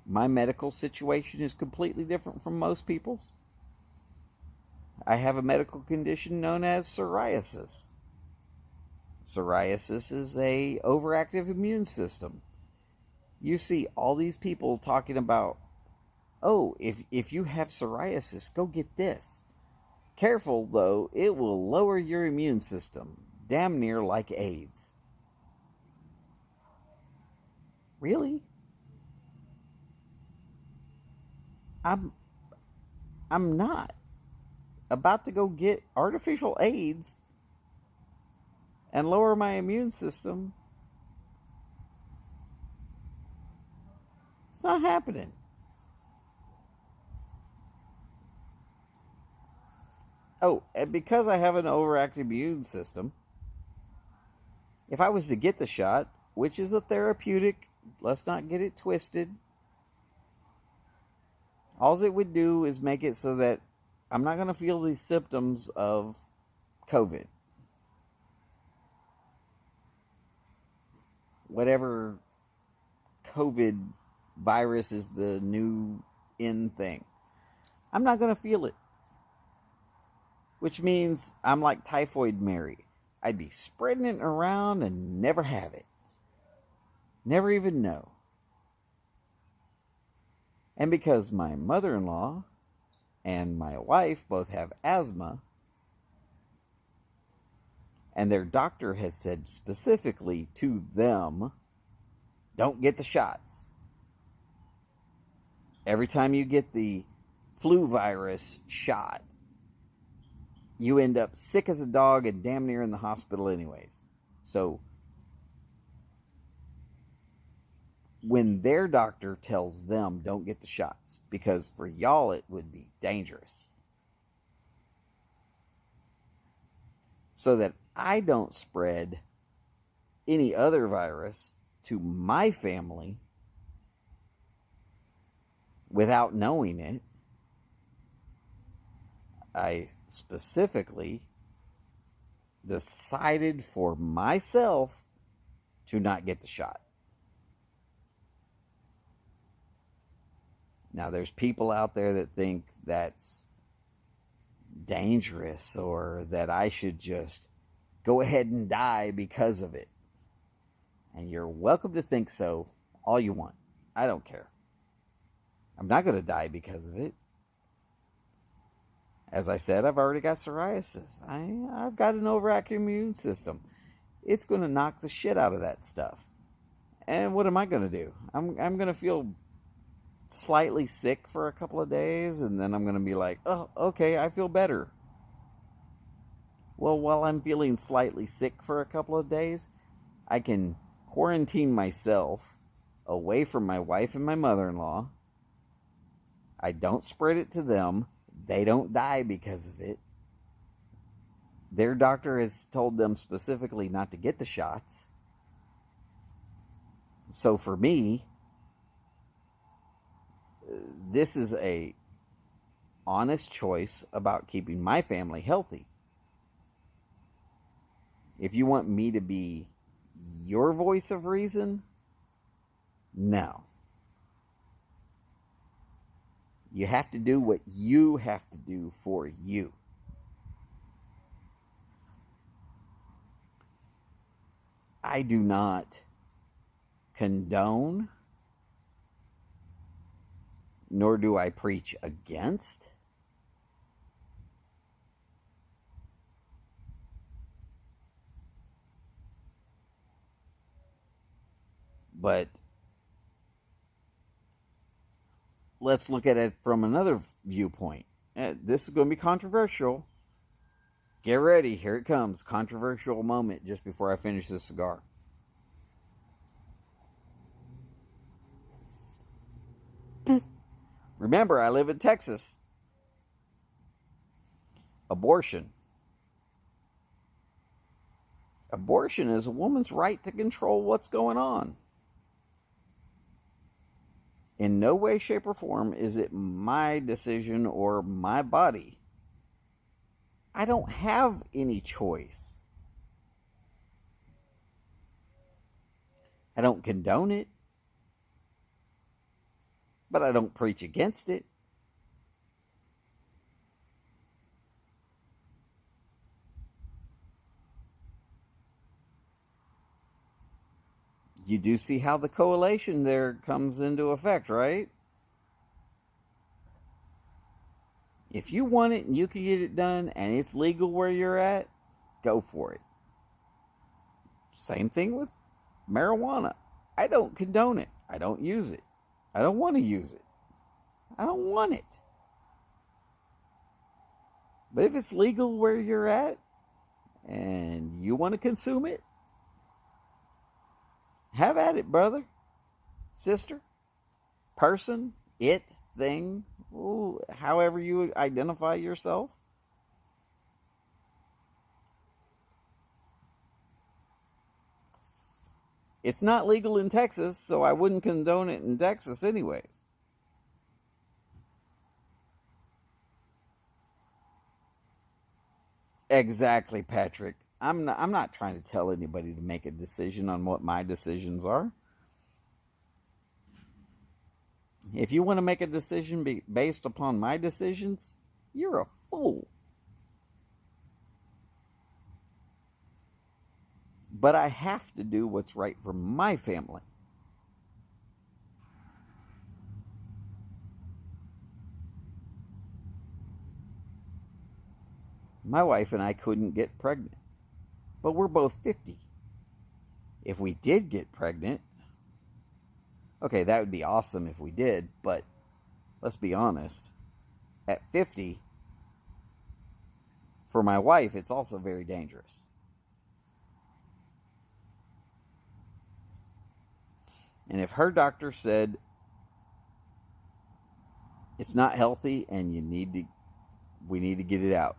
My medical situation is completely different from most people's. I have a medical condition known as psoriasis. Psoriasis is a overactive immune system. You see all these people talking about, oh, if you have psoriasis, go get this. Careful, though, it will lower your immune system, damn near like AIDS. Really? I'm not about to go get artificial AIDS and lower my immune system. It's not happening. Oh, and because I have an overactive immune system, if I was to get the shot, which is a therapeutic, let's not get it twisted, all it would do is make it so that I'm not going to feel the symptoms of COVID. Whatever COVID virus is the new in thing. I'm not going to feel it. Which means I'm like Typhoid Mary. I'd be spreading it around and never have it. Never even know. And because my mother-in-law and my wife both have asthma, and their doctor has said specifically to them, don't get the shots. Every time you get the flu virus shot, you end up sick as a dog and damn near in the hospital anyways. So when their doctor tells them don't get the shots, because for y'all it would be dangerous, so that I don't spread any other virus to my family without knowing it, I specifically decided for myself to not get the shot. Now, there's people out there that think that's dangerous or that I should just go ahead and die because of it. And you're welcome to think so all you want. I don't care. I'm not going to die because of it. As I said, I've already got psoriasis. I've got an overactive immune system. It's going to knock the shit out of that stuff. And what am I going to do? I'm going to feel slightly sick for a couple of days, and then I'm going to be like, oh, okay, I feel better. Well, while I'm feeling slightly sick for a couple of days, I can quarantine myself away from my wife and my mother-in-law. I don't spread it to them. They don't die because of it. Their doctor has told them specifically not to get the shots. So for me, this is a honest choice about keeping my family healthy. If you want me to be your voice of reason, no. You have to do what you have to do for you. I do not condone, nor do I preach against, but let's look at it from another viewpoint. This is going to be controversial. Get ready. Here it comes. Controversial moment just before I finish this cigar. Remember, I live in Texas. Abortion. Abortion is a woman's right to control what's going on. In no way, shape, or form is it my decision or my body. I don't have any choice. I don't condone it, but I don't preach against it. You do see how the correlation there comes into effect, right? If you want it and you can get it done and it's legal where you're at, go for it. Same thing with marijuana. I don't condone it. I don't use it. I don't want to use it. I don't want it. But if it's legal where you're at and you want to consume it, have at it, brother, sister, person, it, thing, however you identify yourself. It's not legal in Texas, so I wouldn't condone it in Texas anyways. Exactly, Patrick. I'm not trying to tell anybody to make a decision on what my decisions are. If you want to make a decision based upon my decisions, you're a fool. But I have to do what's right for my family. My wife and I couldn't get pregnant, but we're both 50. If we did get pregnant, okay, that would be awesome if we did, but let's be honest. At 50, for my wife, it's also very dangerous. And if her doctor said it's not healthy and we need to get it out,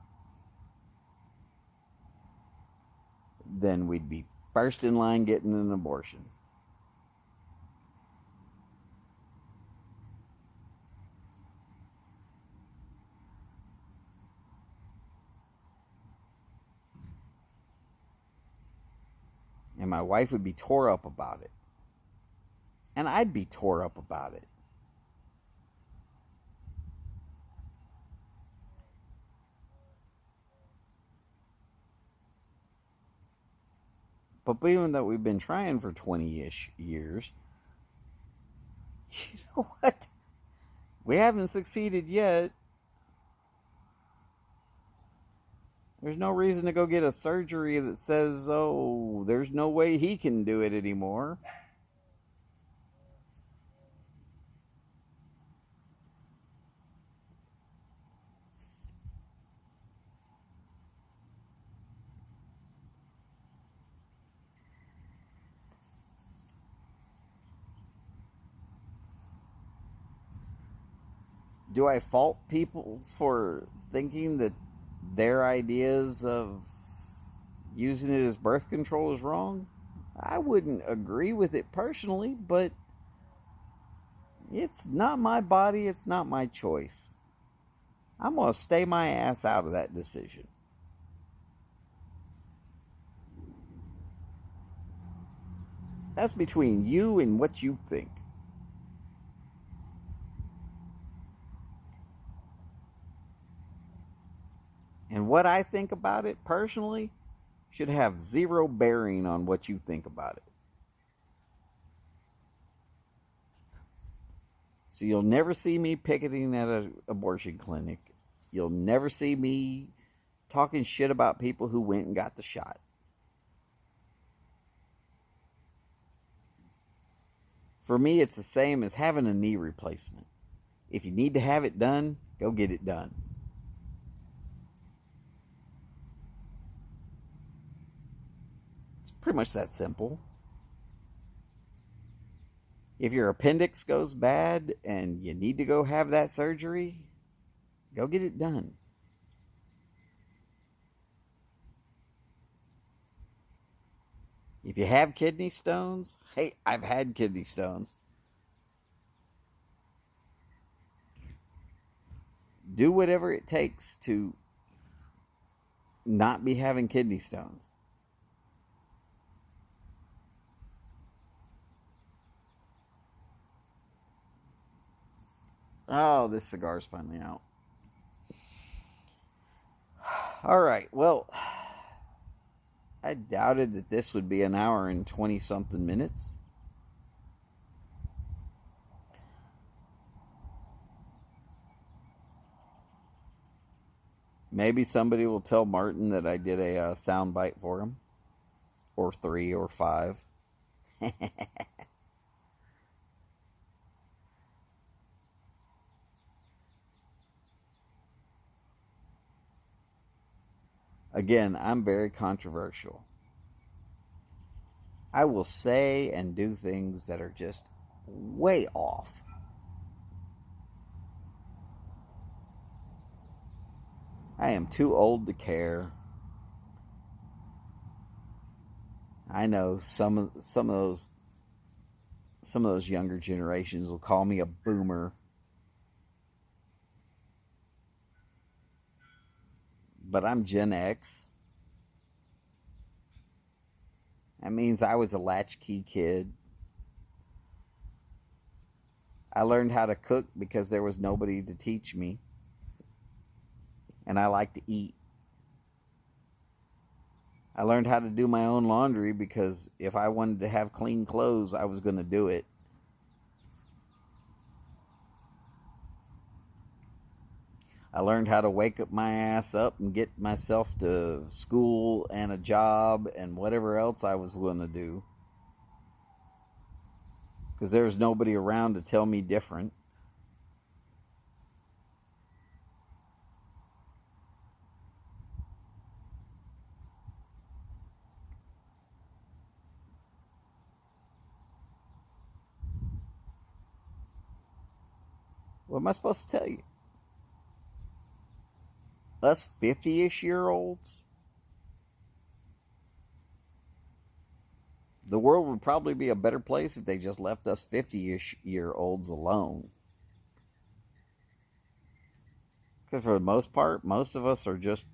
then we'd be first in line getting an abortion. And my wife would be tore up about it. And I'd be tore up about it. But even though we've been trying for 20-ish years, you know what? We haven't succeeded yet. There's no reason to go get a surgery that says, oh, there's no way he can do it anymore. Do I fault people for thinking that their ideas of using it as birth control is wrong? I wouldn't agree with it personally, but it's not my body, it's not my choice. I'm going to stay my ass out of that decision. That's between you and what you think. And what I think about it personally should have zero bearing on what you think about it. So you'll never see me picketing at an abortion clinic. You'll never see me talking shit about people who went and got the shot. For me, it's the same as having a knee replacement. If you need to have it done, go get it done. It's pretty much that simple. If your appendix goes bad and you need to go have that surgery, go get it done. If you have kidney stones, hey, I've had kidney stones. Do whatever it takes to not be having kidney stones. Oh, this cigar's finally out. All right, well, I doubted that this would be an hour and 20-something minutes. Maybe somebody will tell Martin that I did a sound bite for him. Or 3 or 5. Again, I'm very controversial. I will say and do things that are just way off. I am too old to care. I know some of those younger generations will call me a boomer. But I'm Gen X. That means I was a latchkey kid. I learned how to cook because there was nobody to teach me. And I like to eat. I learned how to do my own laundry because if I wanted to have clean clothes, I was going to do it. I learned how to wake up my ass up and get myself to school and a job and whatever else I was going to do. Because there was nobody around to tell me different. What am I supposed to tell you? Us 50-ish year olds, the world would probably be a better place if they just left us 50-ish year olds alone. Because for the most part, most of us are just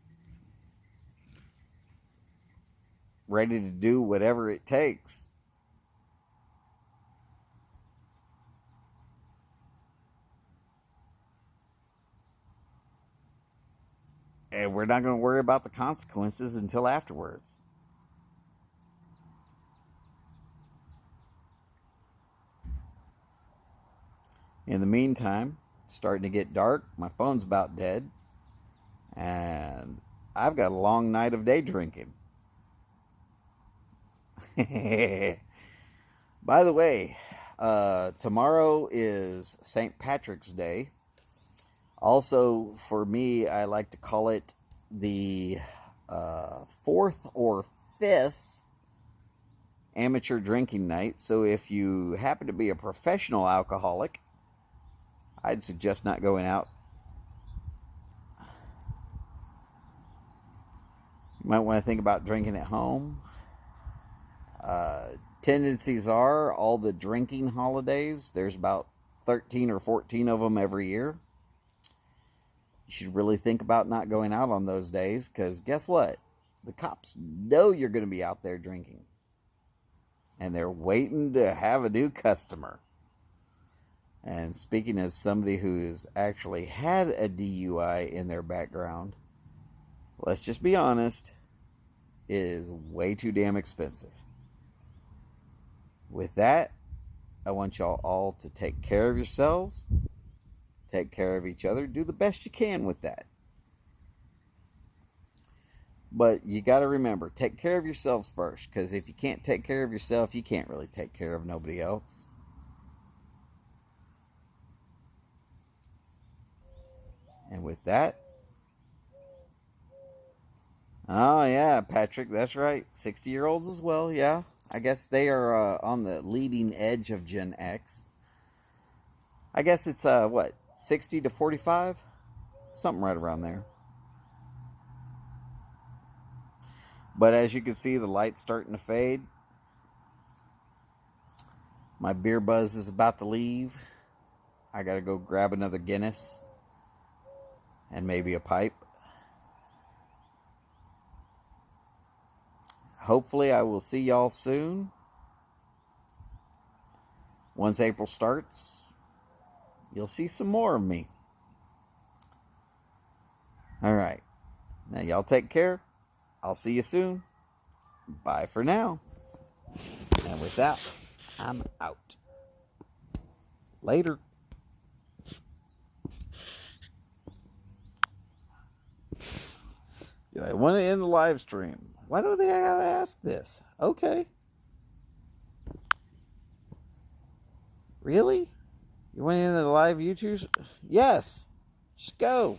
ready to do whatever it takes. And we're not going to worry about the consequences until afterwards. In the meantime, it's starting to get dark. My phone's about dead. And I've got a long night of day drinking. By the way, tomorrow is St. Patrick's Day. Also, for me, I like to call it the fourth or fifth amateur drinking night. So if you happen to be a professional alcoholic, I'd suggest not going out. You might want to think about drinking at home. Tendencies are all the drinking holidays, there's about 13 or 14 of them every year. You should really think about not going out on those days, because guess what? The cops know you're going to be out there drinking. And they're waiting to have a new customer. And speaking as somebody who's actually had a DUI in their background, let's just be honest, it is way too damn expensive. With that, I want y'all all to take care of yourselves, take care of each other, do the best you can with that. But you got to remember, take care of yourselves first, because if you can't take care of yourself, you can't really take care of nobody else. And with that, oh yeah, Patrick, that's right, 60-year-olds as well, yeah. I guess they are on the leading edge of Gen X. I guess it's, 60 to 45? Something right around there. But as you can see, the light's starting to fade. My beer buzz is about to leave. I gotta go grab another Guinness. And maybe a pipe. Hopefully I will see y'all soon. Once April starts, you'll see some more of me. Alright. Now y'all take care. I'll see you soon. Bye for now. And with that, I'm out. Later. I want to end the live stream. Why do they gotta ask this? Okay. Really? You want to end the live YouTube? Yes. Just go.